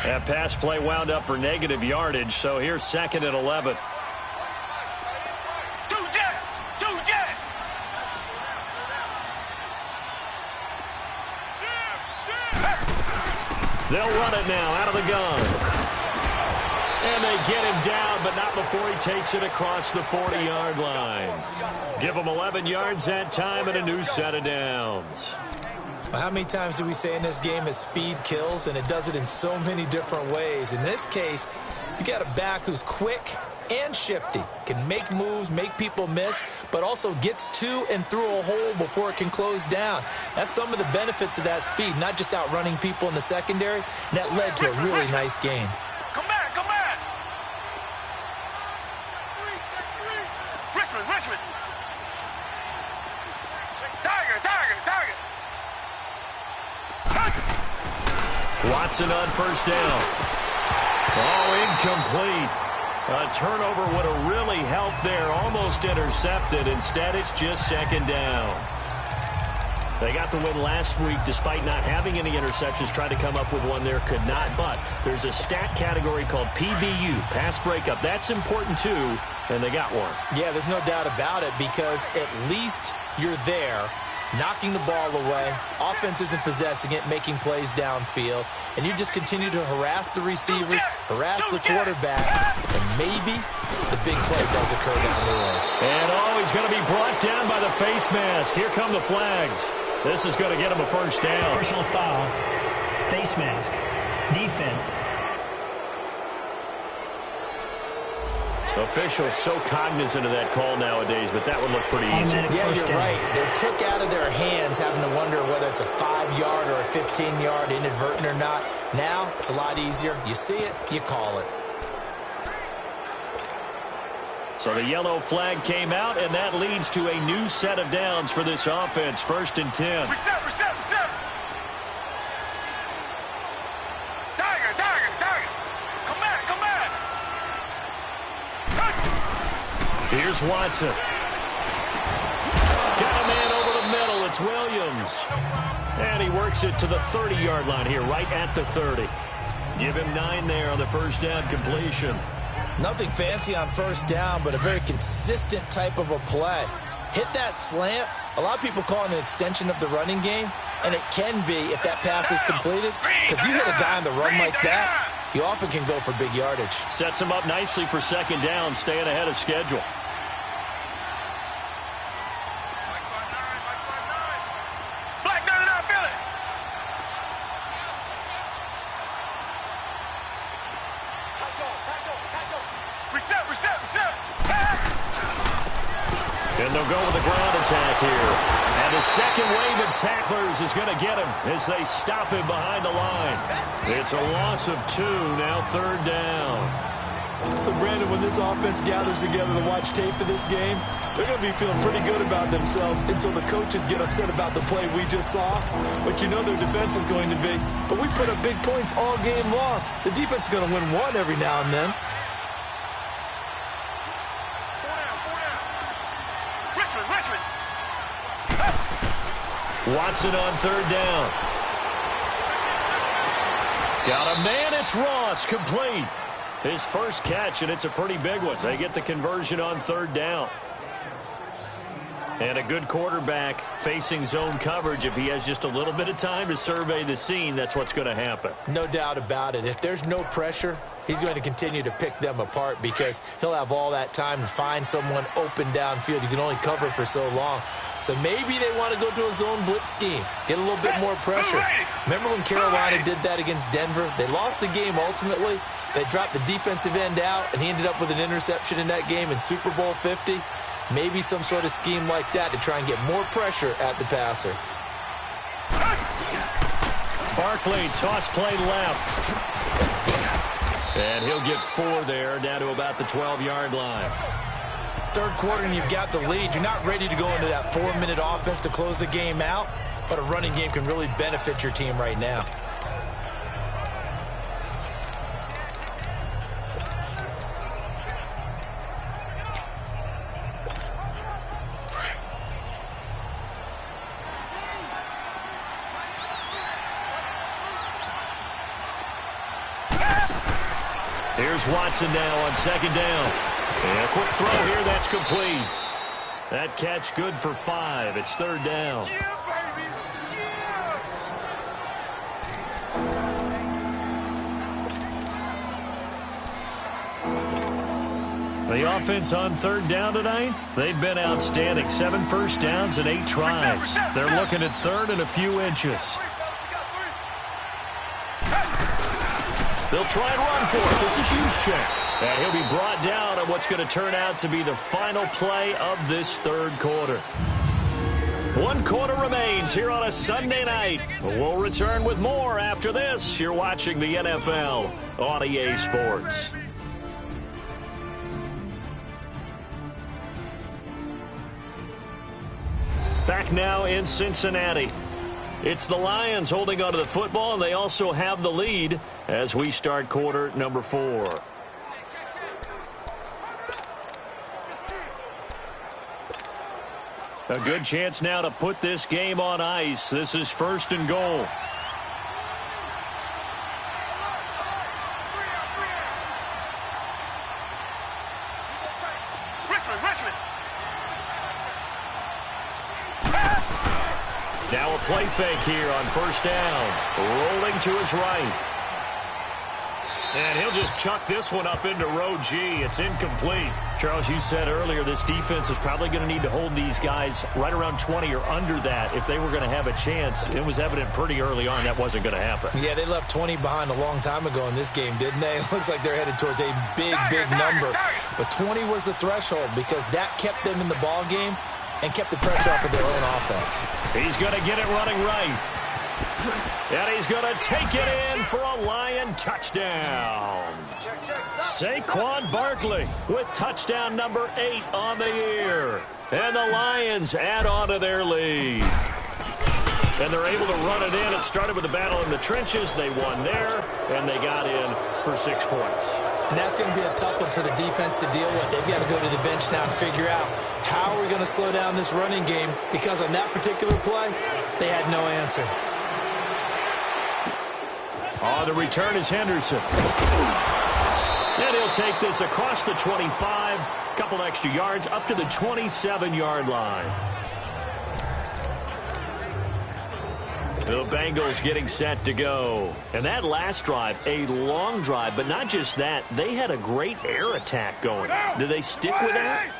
That pass play wound up for negative yardage, so here's 2nd and 11. They'll run it now out of the gun. And they get him down, but not before he takes it across the 40-yard line. Give him 11 yards that time and a new set of downs. How many times do we say in this game that speed kills, and it does it in so many different ways? In this case, you got a back who's quick and shifty, can make moves, make people miss, but also gets to and through a hole before it can close down. That's some of the benefits of that speed, not just outrunning people in the secondary, and that led to a really nice game. Come back, come back. Richmond. Tiger. Watson on first down. Oh, incomplete. A turnover would have really helped there. Almost intercepted. Instead, it's just 2nd down. They got the win last week despite not having any interceptions. Tried to come up with one there, could not. But there's a stat category called PBU, pass breakup. That's important too, and they got one. Yeah, there's no doubt about it because at least you're there, knocking the ball away. Offense isn't possessing it, making plays downfield. And you just continue to harass the receivers, harass the quarterback, and maybe the big play does occur down the road. And he's going to be brought down by the face mask. Here come the flags. This is going to get him a first down. Personal foul, face mask, defense. Officials so cognizant of that call nowadays, but that would look pretty easy. Yeah, you're right. They took out of their hands having to wonder whether it's a 5-yard or a 15-yard inadvertent or not. Now, it's a lot easier. You see it, you call it. So the yellow flag came out, and that leads to a new set of downs for this offense. 1st and 10. Reset. Tiger. Come back. Here's Watson. Got a man over the middle. It's Williams. And he works it to the 30-yard line here, right at the 30. Give him 9 there on the first down completion. Nothing fancy on first down, but a very consistent type of a play. Hit that slant. A lot of people call it an extension of the running game, and it can be if that pass is completed, because you hit a guy on the run like that, you often can go for big yardage. Sets him up nicely for 2nd down, staying ahead of schedule. And they'll go with a ground attack here. And the second wave of tacklers is going to get him as they stop him behind the line. It's a loss of 2, now 3rd down. So, Brandon, when this offense gathers together to watch tape for this game, they're going to be feeling pretty good about themselves until the coaches get upset about the play we just saw. But you know their defense is going to be. But we put up big points all game long. The defense is going to win one every now and then. Watson on 3rd down. Got a man, it's Ross, complete. His first catch, and it's a pretty big one. They get the conversion on 3rd down. And a good quarterback facing zone coverage. If he has just a little bit of time to survey the scene, that's what's going to happen. No doubt about it. If there's no pressure, he's going to continue to pick them apart because he'll have all that time to find someone open downfield. You can only cover for so long. So maybe they want to go to a zone blitz scheme, get a little bit more pressure. Remember when Carolina did that against Denver? They lost the game ultimately. They dropped the defensive end out, and he ended up with an interception in that game in Super Bowl 50. Maybe some sort of scheme like that to try and get more pressure at the passer. Barkley, toss play left. And he'll get 4 there, down to about the 12-yard line. Third quarter and you've got the lead. You're not ready to go into that 4-minute offense to close the game out, but a running game can really benefit your team right now. Here's Watson now on second down. And a quick throw here, that's complete. That catch good for 5. It's third down. The offense on third down tonight, they've been outstanding. 7 first downs and 8 tries. They're looking at third and a few inches. They'll try and run for it. This is Juszczyk. And he'll be brought down on what's going to turn out to be the final play of this third quarter. 1 quarter remains here on a Sunday night. We'll return with more after this. You're watching the NFL on EA Sports. Back now in Cincinnati. It's the Lions holding onto the football, and they also have the lead as we start quarter number 4. A good chance now to put this game on ice. This is first and goal. Now a play fake here on first down. Rolling to his right. And he'll just chuck this one up into row G. It's incomplete. Charles, you said earlier this defense is probably going to need to hold these guys right around 20 or under that if they were going to have a chance. It was evident pretty early on that wasn't going to happen. Yeah, they left 20 behind a long time ago in this game, didn't they? It looks like they're headed towards a big, big number. But 20 was the threshold because that kept them in the ball game and kept the pressure off of their own offense. He's going to get it running right. And he's going to take it in for a Lion touchdown. Saquon Barkley with touchdown number 8 on the year. And the Lions add on to their lead. And they're able to run it in. It started with a battle in the trenches. They won there, and they got in for 6 points. And that's going to be a tough one for the defense to deal with. They've got to go to the bench now and figure out how are we going to slow down this running game, because on that particular play, they had no answer. On the return is Henderson. And he'll take this across the 25, couple extra yards, up to the 27-yard line. The Bengals getting set to go. And that last drive, a long drive, but not just that. They had a great air attack going. Do they stick with that?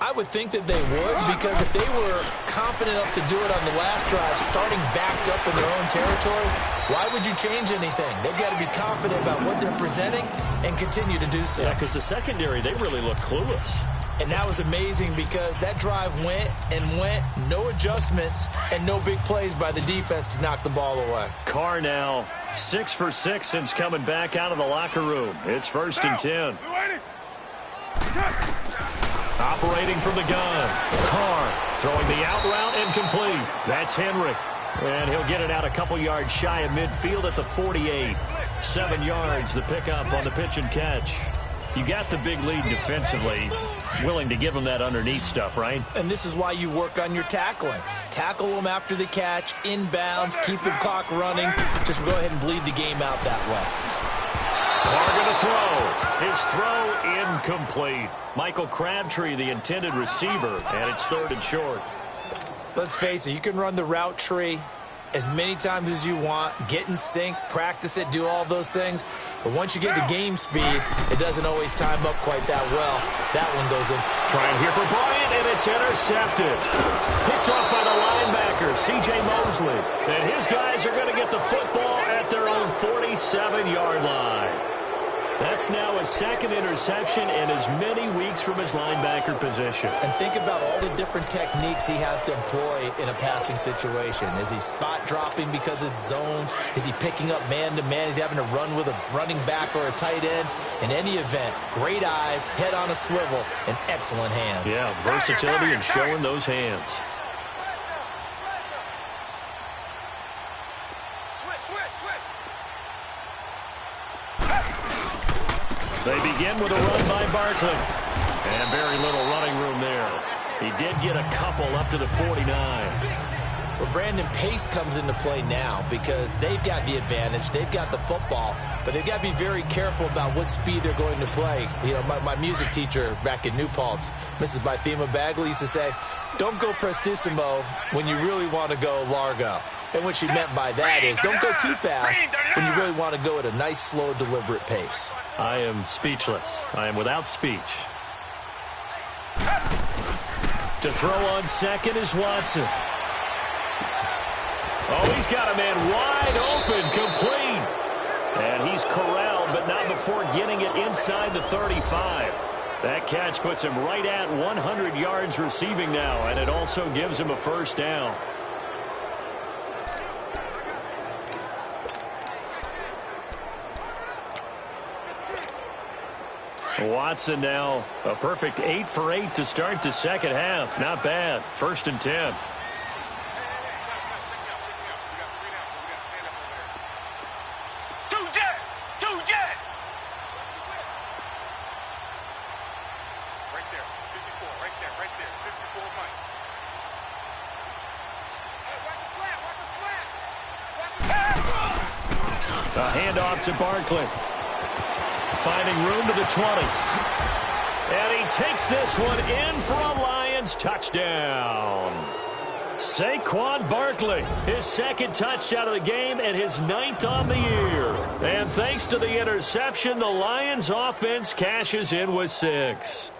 I would think that they would, because if they were confident enough to do it on the last drive, starting backed up in their own territory, why would you change anything? They've got to be confident about what they're presenting and continue to do so. Yeah, because the secondary, they really look clueless. And that was amazing because that drive went and went, no adjustments, and no big plays by the defense to knock the ball away. Carr now 6 for 6 since coming back out of the locker room. It's first and 10. Operating from the gun. Carr throwing the out route incomplete. That's Henry. And he'll get it out a couple yards shy of midfield at the 48. 7 yards, the pickup on the pitch and catch. You got the big lead defensively. Willing to give them that underneath stuff, right? And this is why you work on your tackling. Tackle them after the catch, inbounds, keep the clock running. Just go ahead and bleed the game out that way. Carr going to throw. His throw incomplete. Michael Crabtree, the intended receiver, and it's third and short. Let's face it, you can run the route tree as many times as you want, get in sync, practice it, do all those things. But once you get to game speed, it doesn't always time up quite that well. That one goes in. Trying here for Bryant, and it's intercepted. Picked off by the linebacker, C.J. Mosley. And his guys are going to get the football at their own 47-yard line. That's now his second interception in as many weeks from his linebacker position. And think about all the different techniques he has to employ in a passing situation. Is he spot dropping because it's zone? Is he picking up man-to-man? Is he having to run with a running back or a tight end? In any event, great eyes, head on a swivel, and excellent hands. Yeah, versatility and showing those hands. They begin with a run by Barkley. And very little running room there. He did get a couple up to the 49. Well, Brandon, pace comes into play now because they've got the advantage. They've got the football, but they've got to be very careful about what speed they're going to play. You know, my music teacher back in New Paltz, Mrs. Bythema Bagley, used to say, don't go prestissimo when you really want to go largo. And what she meant by that is don't go too fast when you really want to go at a nice, slow, deliberate pace. I am speechless. I am without speech. To throw on second is Watson. Oh, he's got a man wide open, complete. And he's corralled, but not before getting it inside the 35. That catch puts him right at 100 yards receiving now, and it also gives him a first down. Watson now a perfect 8 for 8 to start the second half. Not bad. 1st and 10. A handoff to Barkley. Finding room to the 20. And he takes this one in for a Lions touchdown. Saquon Barkley, his second touchdown of the game and his 9th on the year. And thanks to the interception, the Lions offense cashes in with 6.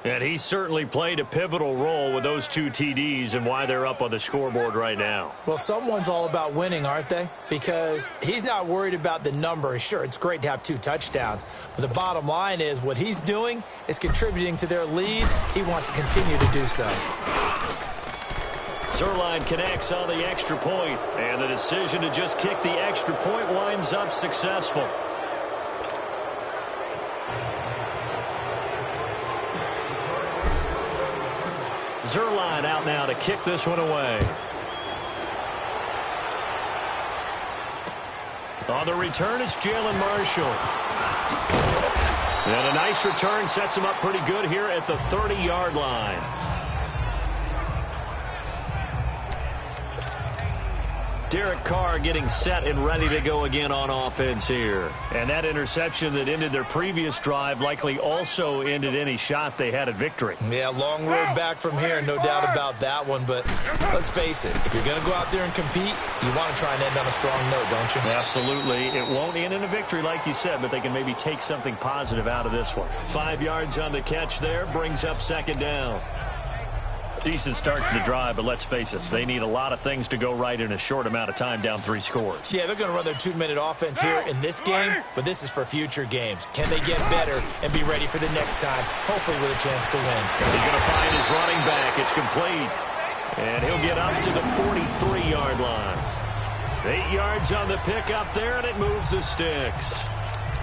And he certainly played a pivotal role with those 2 TDs and why they're up on the scoreboard right now. Well, someone's all about winning, aren't they? Because he's not worried about the number. Sure, it's great to have 2 touchdowns. But the bottom line is what he's doing is contributing to their lead. He wants to continue to do so. Zerline connects on the extra point, and the decision to just kick the extra point winds up successful. Zerline out now to kick this one away. On the return, it's Jalen Marshall. And a nice return sets him up pretty good here at the 30-yard line. Derek Carr getting set and ready to go again on offense here. And that interception that ended their previous drive likely also ended any shot they had at victory. Yeah, long road back from here, no doubt about that one. But let's face it, if you're going to go out there and compete, you want to try and end on a strong note, don't you? Absolutely. It won't end in a victory like you said, but they can maybe take something positive out of this one. 5 yards on the catch there, brings up 2nd down. Decent start to the drive, but let's face it, they need a lot of things to go right in a short amount of time, down 3 scores. Yeah, they're going to run their 2-minute offense here in this game, but this is for future games. Can they get better and be ready for the next time, hopefully with a chance to win? He's going to find his running back. It's complete. And he'll get up to the 43-yard line. 8 yards on the pickup there, and it moves the sticks.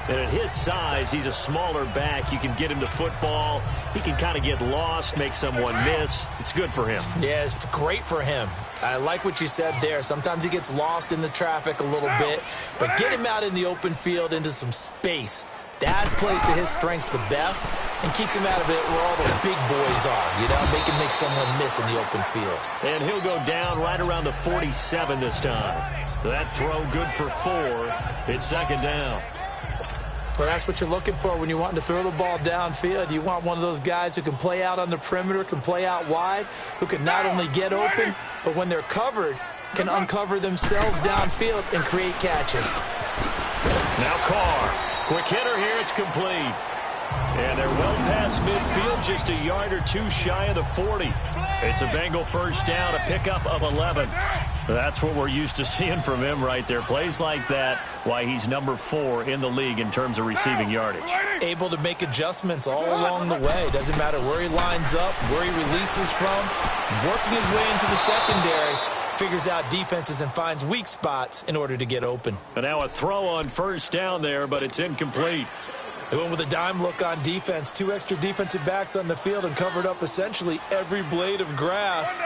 And at his size, he's a smaller back. You can get him to football. He can kind of get lost, make someone miss. It's good for him. Yeah, it's great for him. I like what you said there. Sometimes he gets lost in the traffic a little bit, but get him out in the open field into some space. That plays to his strengths the best and keeps him out of it where all the big boys are, you know, make someone miss in the open field. And he'll go down right around the 47 this time. That throw good for 4. It's 2nd down. Well, that's what you're looking for when you're wanting to throw the ball downfield. You want one of those guys who can play out on the perimeter, can play out wide, who can not only get open, but when they're covered, can uncover themselves downfield and create catches. Now Carr. Quick hitter here. It's complete. And they're well past midfield, just a yard or 2 shy of the 40. It's a Bengal first down, a pickup of 11. That's what we're used to seeing from him right there. Plays like that, why he's number 4 in the league in terms of receiving yardage. Able to make adjustments all along the way. Doesn't matter where he lines up, where he releases from. Working his way into the secondary. Figures out defenses and finds weak spots in order to get open. And now a throw on first down there, but it's incomplete. They went with a dime look on defense. 2 extra defensive backs on the field and covered up essentially every blade of grass.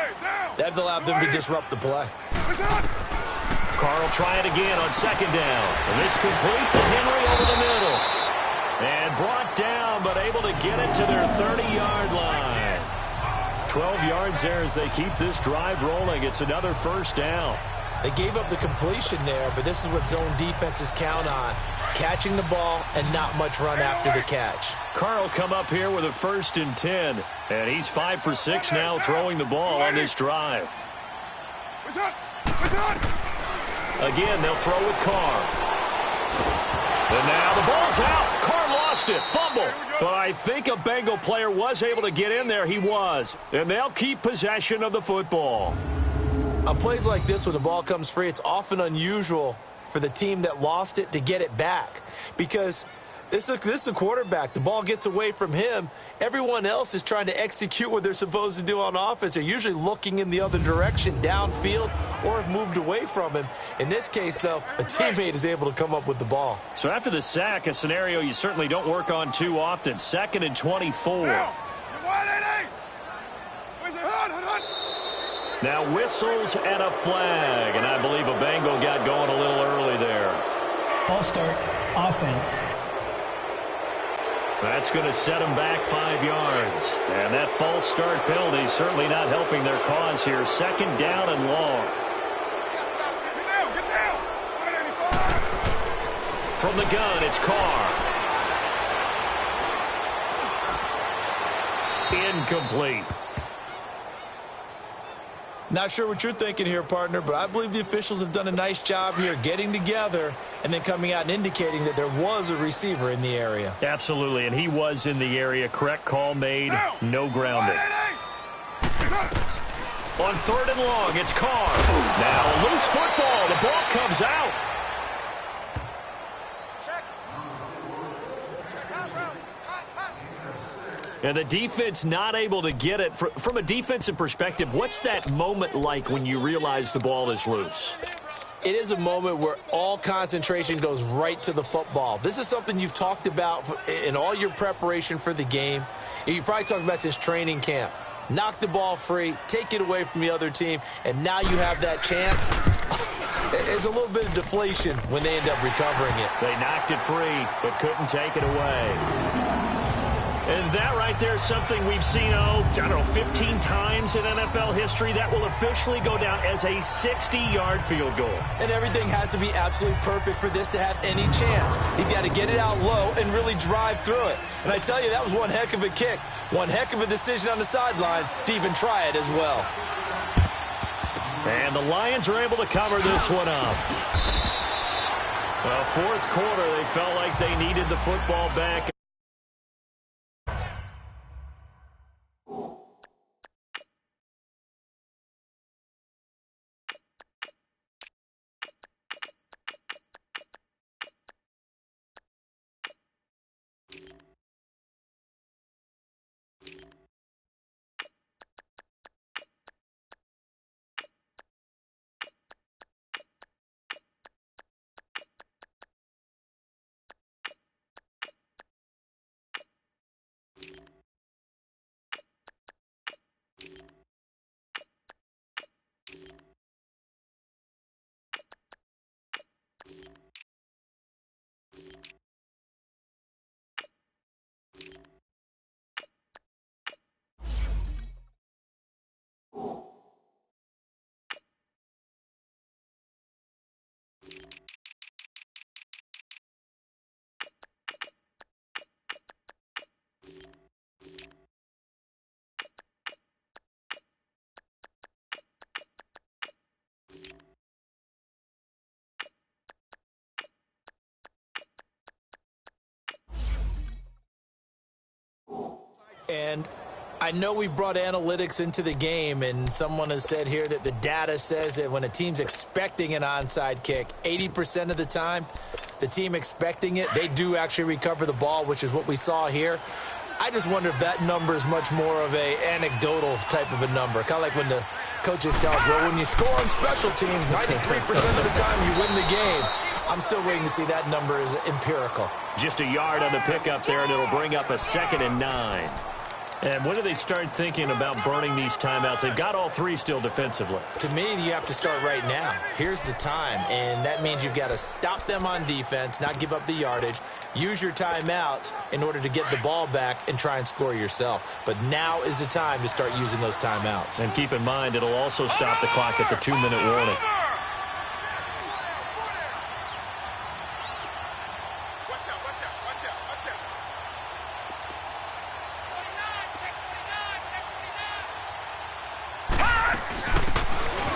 That allowed them to disrupt the play. Carr will try it again on second down. And this complete to Henry over the middle. And brought down, but able to get it to their 30-yard line. 12 yards there as they keep this drive rolling. It's another first down. They gave up the completion there, but this is what zone defenses count on. Catching the ball and not much run after the catch. Carr will come up here with a 1st and 10. And he's 5 for 6 now throwing the ball on this drive. Again, they'll throw with Carr. And now the ball's out. Carr lost it. Fumble. But I think a Bengal player was able to get in there. He was. And they'll keep possession of the football. On plays like this, when the ball comes free, it's often unusual for the team that lost it to get it back. Because this is a quarterback. The ball gets away from him. Everyone else is trying to execute what they're supposed to do on offense. They're usually looking in the other direction, downfield, or have moved away from him. In this case, though, a teammate is able to come up with the ball. So after the sack, a scenario you certainly don't work on too often. 2nd and 24. Now whistles and a flag, and I believe a Bengal got going a little early there. False start, offense. That's going to set them back 5 yards. And that false start penalty is certainly not helping their cause here. 2nd down and long. Get down! From the gun, it's Carr. Incomplete. Not sure what you're thinking here, partner, but I believe the officials have done a nice job here getting together and then coming out and indicating that there was a receiver in the area. Absolutely, and he was in the area. Correct call made. No grounding. On 3rd and long, it's Carr. Now a loose football. The ball comes out. And the defense not able to get it. From a defensive perspective, what's that moment like when you realize the ball is loose? It is a moment where all concentration goes right to the football. This is something you've talked about in all your preparation for the game. You probably talked about since training camp. Knock the ball free, take it away from the other team, and now you have that chance. There's a little bit of deflation when they end up recovering it. They knocked it free, but couldn't take it away. And that right there is something we've seen, I don't know, 15 times in NFL history. That will officially go down as a 60-yard field goal. And everything has to be absolutely perfect for this to have any chance. He's got to get it out low and really drive through it. And I tell you, that was one heck of a kick. One heck of a decision on the sideline to even try it as well. And the Lions are able to cover this one up. Well, 4th quarter, they felt like they needed the football back. And I know we brought analytics into the game, and someone has said here that the data says that when a team's expecting an onside kick, 80% of the time, the team expecting it, they do actually recover the ball, which is what we saw here. I just wonder if that number is much more of a anecdotal type of a number. Kind of like when the coaches tell us, well, when you score on special teams, 93% of the time you win the game. I'm still waiting to see that number is empirical. Just a yard on the pickup there, and it'll bring up a 2nd and 9. And when do they start thinking about burning these timeouts? They've got all 3 still defensively. To me, you have to start right now. Here's the time, and that means you've got to stop them on defense, not give up the yardage, use your timeouts in order to get the ball back and try and score yourself. But now is the time to start using those timeouts. And keep in mind, it'll also stop the clock at the 2-minute warning.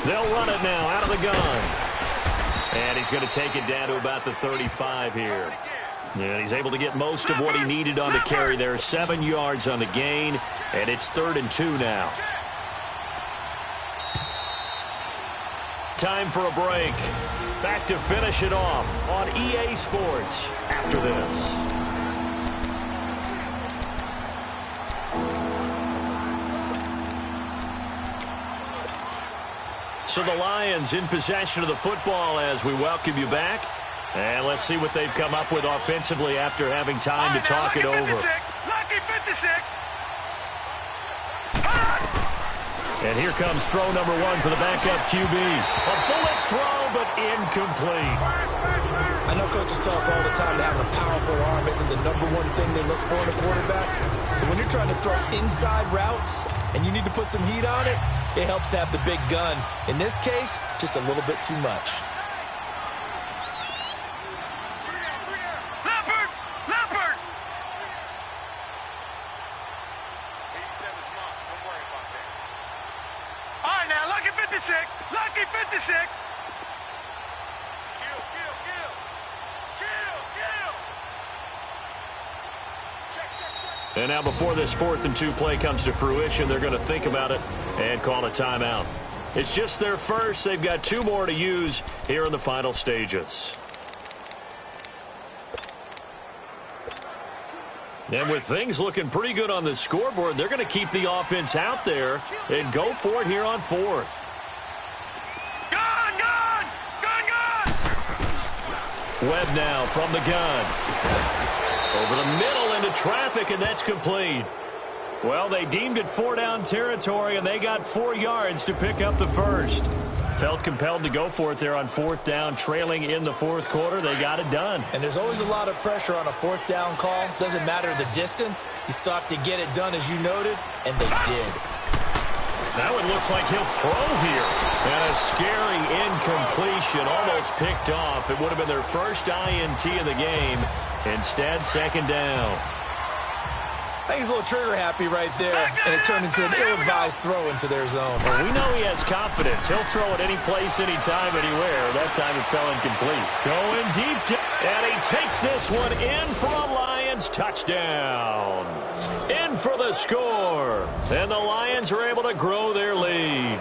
They'll run it now out of the gun. And he's going to take it down to about the 35 here. And he's able to get most of what he needed on the carry there. 7 yards on the gain, and it's 3rd and 2 now. Time for a break. Back to finish it off on EA Sports after this. So the Lions in possession of the football as we welcome you back. And let's see what they've come up with offensively after having time to talk it over. Lucky 56. And here comes throw number 1 for the backup QB. A bullet throw, but incomplete. I know coaches tell us all the time that having a powerful arm isn't the number 1 thing they look for in a quarterback. But when you're trying to throw inside routes and you need to put some heat on it, it helps to have the big gun. In this case, just a little bit too much. Leopard! 87 block. Don't worry about that. All right, now, lucky 56. Lucky 56. Kill. Check. And now before this 4th and 2 play comes to fruition, they're going to think about it and call a timeout. It's just their first. They've got 2 more to use here in the final stages. And with things looking pretty good on the scoreboard, they're going to keep the offense out there and go for it here on 4th. Gun! Webb now from the gun. Over the middle into traffic, and that's complete. Well, they deemed it 4-down territory, and they got 4 yards to pick up the first. Felt compelled to go for it there on 4th down, trailing in the 4th quarter. They got it done. And there's always a lot of pressure on a 4th down call. Doesn't matter the distance. You still have to get it done, as you noted, and they did. Now it looks like he'll throw here. And a scary incompletion, almost picked off. It would have been their first INT of the game. Instead, 2nd down. I think he's a little trigger happy right there, and it turned into an ill-advised throw into their zone. Well, we know he has confidence. He'll throw it any place, anytime, anywhere. That time it fell incomplete. Going deep, and he takes this one in for a Lions touchdown. In for the score. And the Lions are able to grow their lead.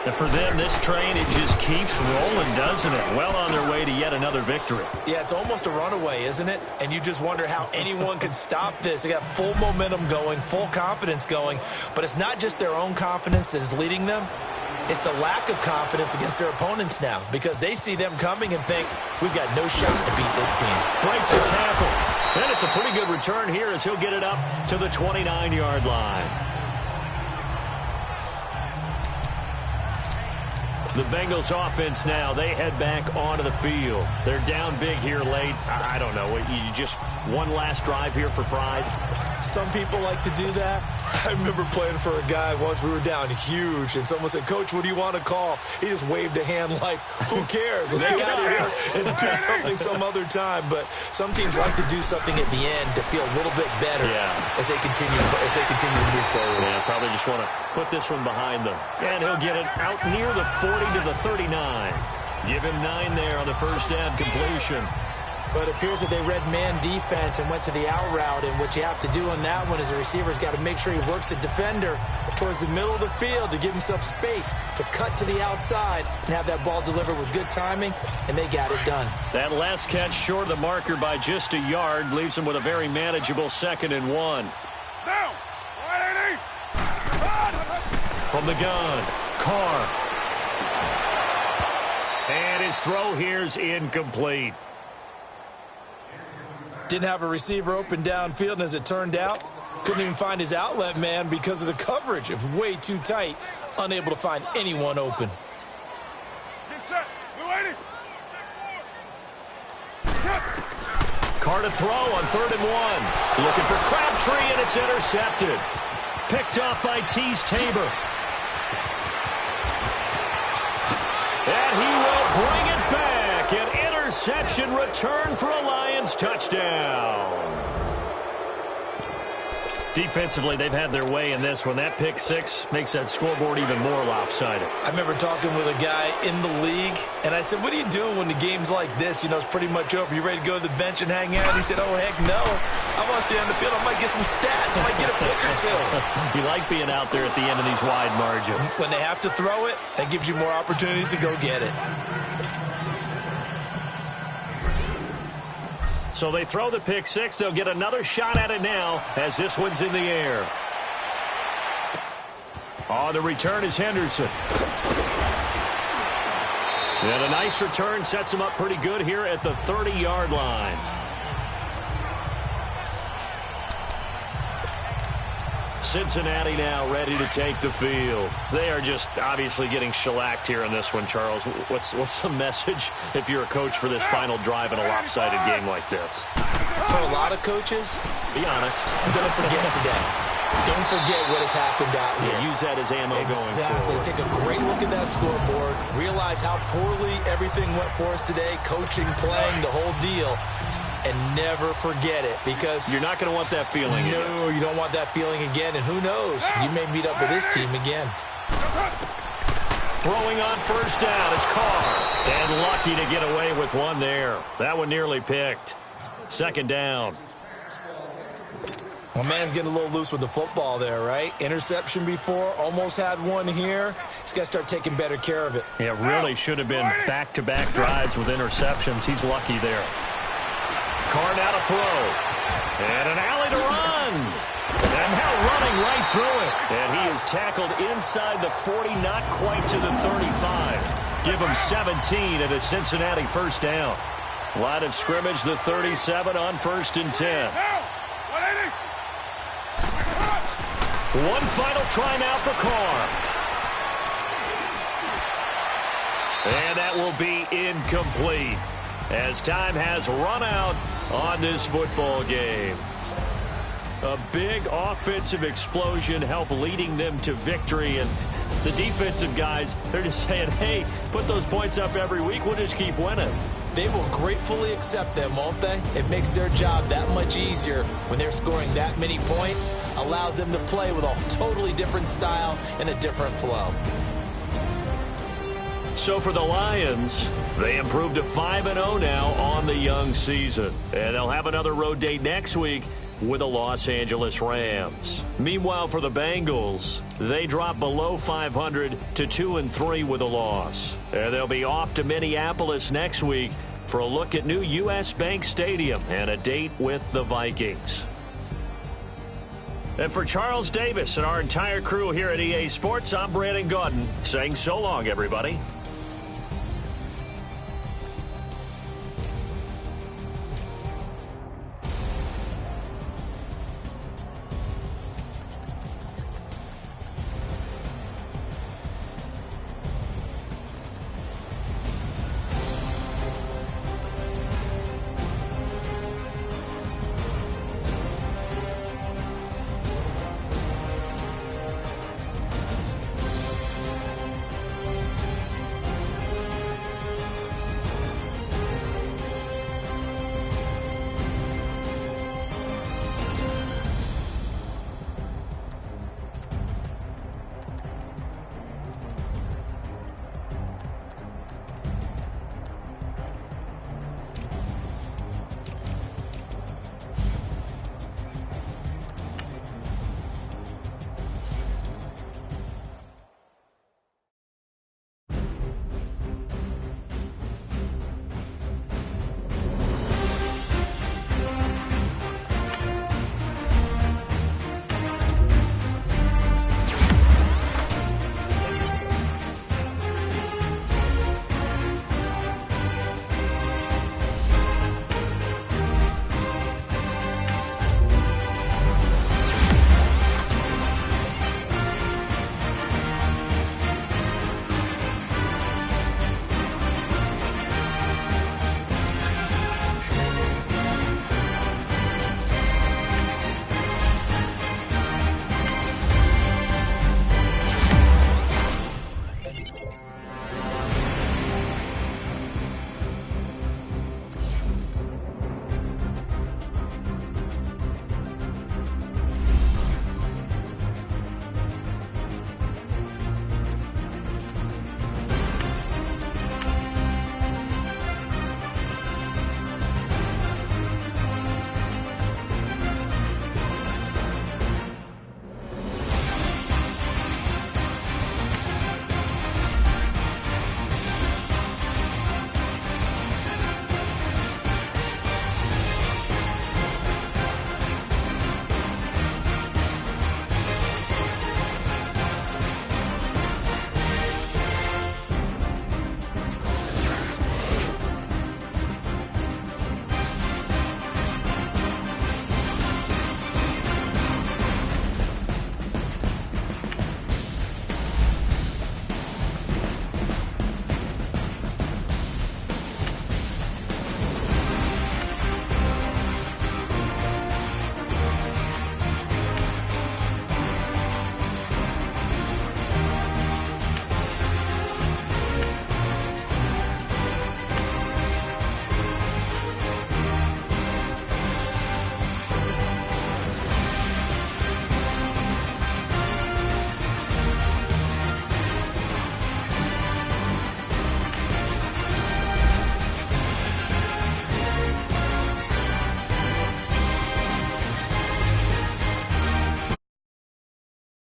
And for them, this train, it just keeps rolling, doesn't it? Well on their way to yet another victory. Yeah, it's almost a runaway, isn't it? And you just wonder how anyone could stop this. They got full momentum going, full confidence going. But it's not just their own confidence that is leading them. It's the lack of confidence against their opponents now, because they see them coming and think, we've got no shot to beat this team. Breaks a tackle. And it's a pretty good return here as he'll get it up to the 29-yard line. The Bengals offense now, they head back onto the field. They're down big here late. I don't know. You just one last drive here for pride? Some people like to do that. I remember playing for a guy once. We were down huge, and someone said, Coach, what do you want to call? He just waved a hand like, who cares? Let's get out of here and do something some other time. But some teams like to do something at the end to feel a little bit better as they continue to move forward. Yeah, probably just want to put this one behind them. And he'll get it out near the 40 to the 39. Give him 9 there on the first down completion. But it appears that they read man defense and went to the out route. And what you have to do on that one is the receiver's got to make sure he works the defender towards the middle of the field to give himself space to cut to the outside and have that ball delivered with good timing, and they got it done. That last catch short of the marker by just a yard leaves him with a very manageable 2nd and 1. Now, 180. From the gun, Carr. And his throw here's incomplete. Didn't have a receiver open downfield, and as it turned out, couldn't even find his outlet man because of the coverage. It was way too tight, unable to find anyone open. Get set. 280. Carr to throw on 3rd and 1. Looking for Crabtree, and it's intercepted. Picked off by Tease Tabor. And he will bring it back. An interception return for a Lions touchdown. Defensively, they've had their way in this one. That pick 6 makes that scoreboard even more lopsided. I remember talking with a guy in the league, and I said, what do you do when the game's like this? You know, it's pretty much over. You ready to go to the bench and hang out? And he said, oh, heck no. I want to stay on the field. I might get some stats. I might get a pick or two. You like being out there at the end of these wide margins. When they have to throw it, that gives you more opportunities to go get it. So they throw the pick 6. They'll get another shot at it now as this one's in the air. On the return is Henderson. And a nice return sets him up pretty good here at the 30-yard line. Cincinnati now ready to take the field. They are just obviously getting shellacked here in this one, Charles. What's the message if you're a coach for this final drive in a lopsided game like this? For a lot of coaches, be honest, don't forget today. Don't forget what has happened out here. Yeah, use that as ammo going forward. Take a great look at that scoreboard. Realize how poorly everything went for us today. Coaching, playing, the whole deal. And never forget it, because you're not going to want that feeling again. No, you don't want that feeling again. And who knows? You may meet up with this team again. Throwing on 1st down is Carr. And lucky to get away with one there. That one nearly picked. 2nd down. Well, man's getting a little loose with the football there, right? Interception before, almost had one here. He's got to start taking better care of it. Yeah, really should have been back-to-back drives with interceptions. He's lucky there. Carr now to throw. And an alley to run. And now running right through it. And he is tackled inside the 40, not quite to the 35. Give him 17 and a Cincinnati 1st down. Line of scrimmage, the 37 on 1st and 10. One final try now for Carr. And that will be incomplete, as time has run out on this football game. A big offensive explosion helped leading them to victory, and the defensive guys, they're just saying, hey, put those points up every week, we'll just keep winning. They will gratefully accept them, won't they? It makes their job that much easier when they're scoring that many points, allows them to play with a totally different style and a different flow. So for the Lions, they improved to 5-0 now on the young season. And they'll have another road date next week with the Los Angeles Rams. Meanwhile, for the Bengals, they drop below 500 to 2-3 with a loss. And they'll be off to Minneapolis next week for a look at new U.S. Bank Stadium and a date with the Vikings. And for Charles Davis and our entire crew here at EA Sports, I'm Brandon Gaudin saying so long, everybody.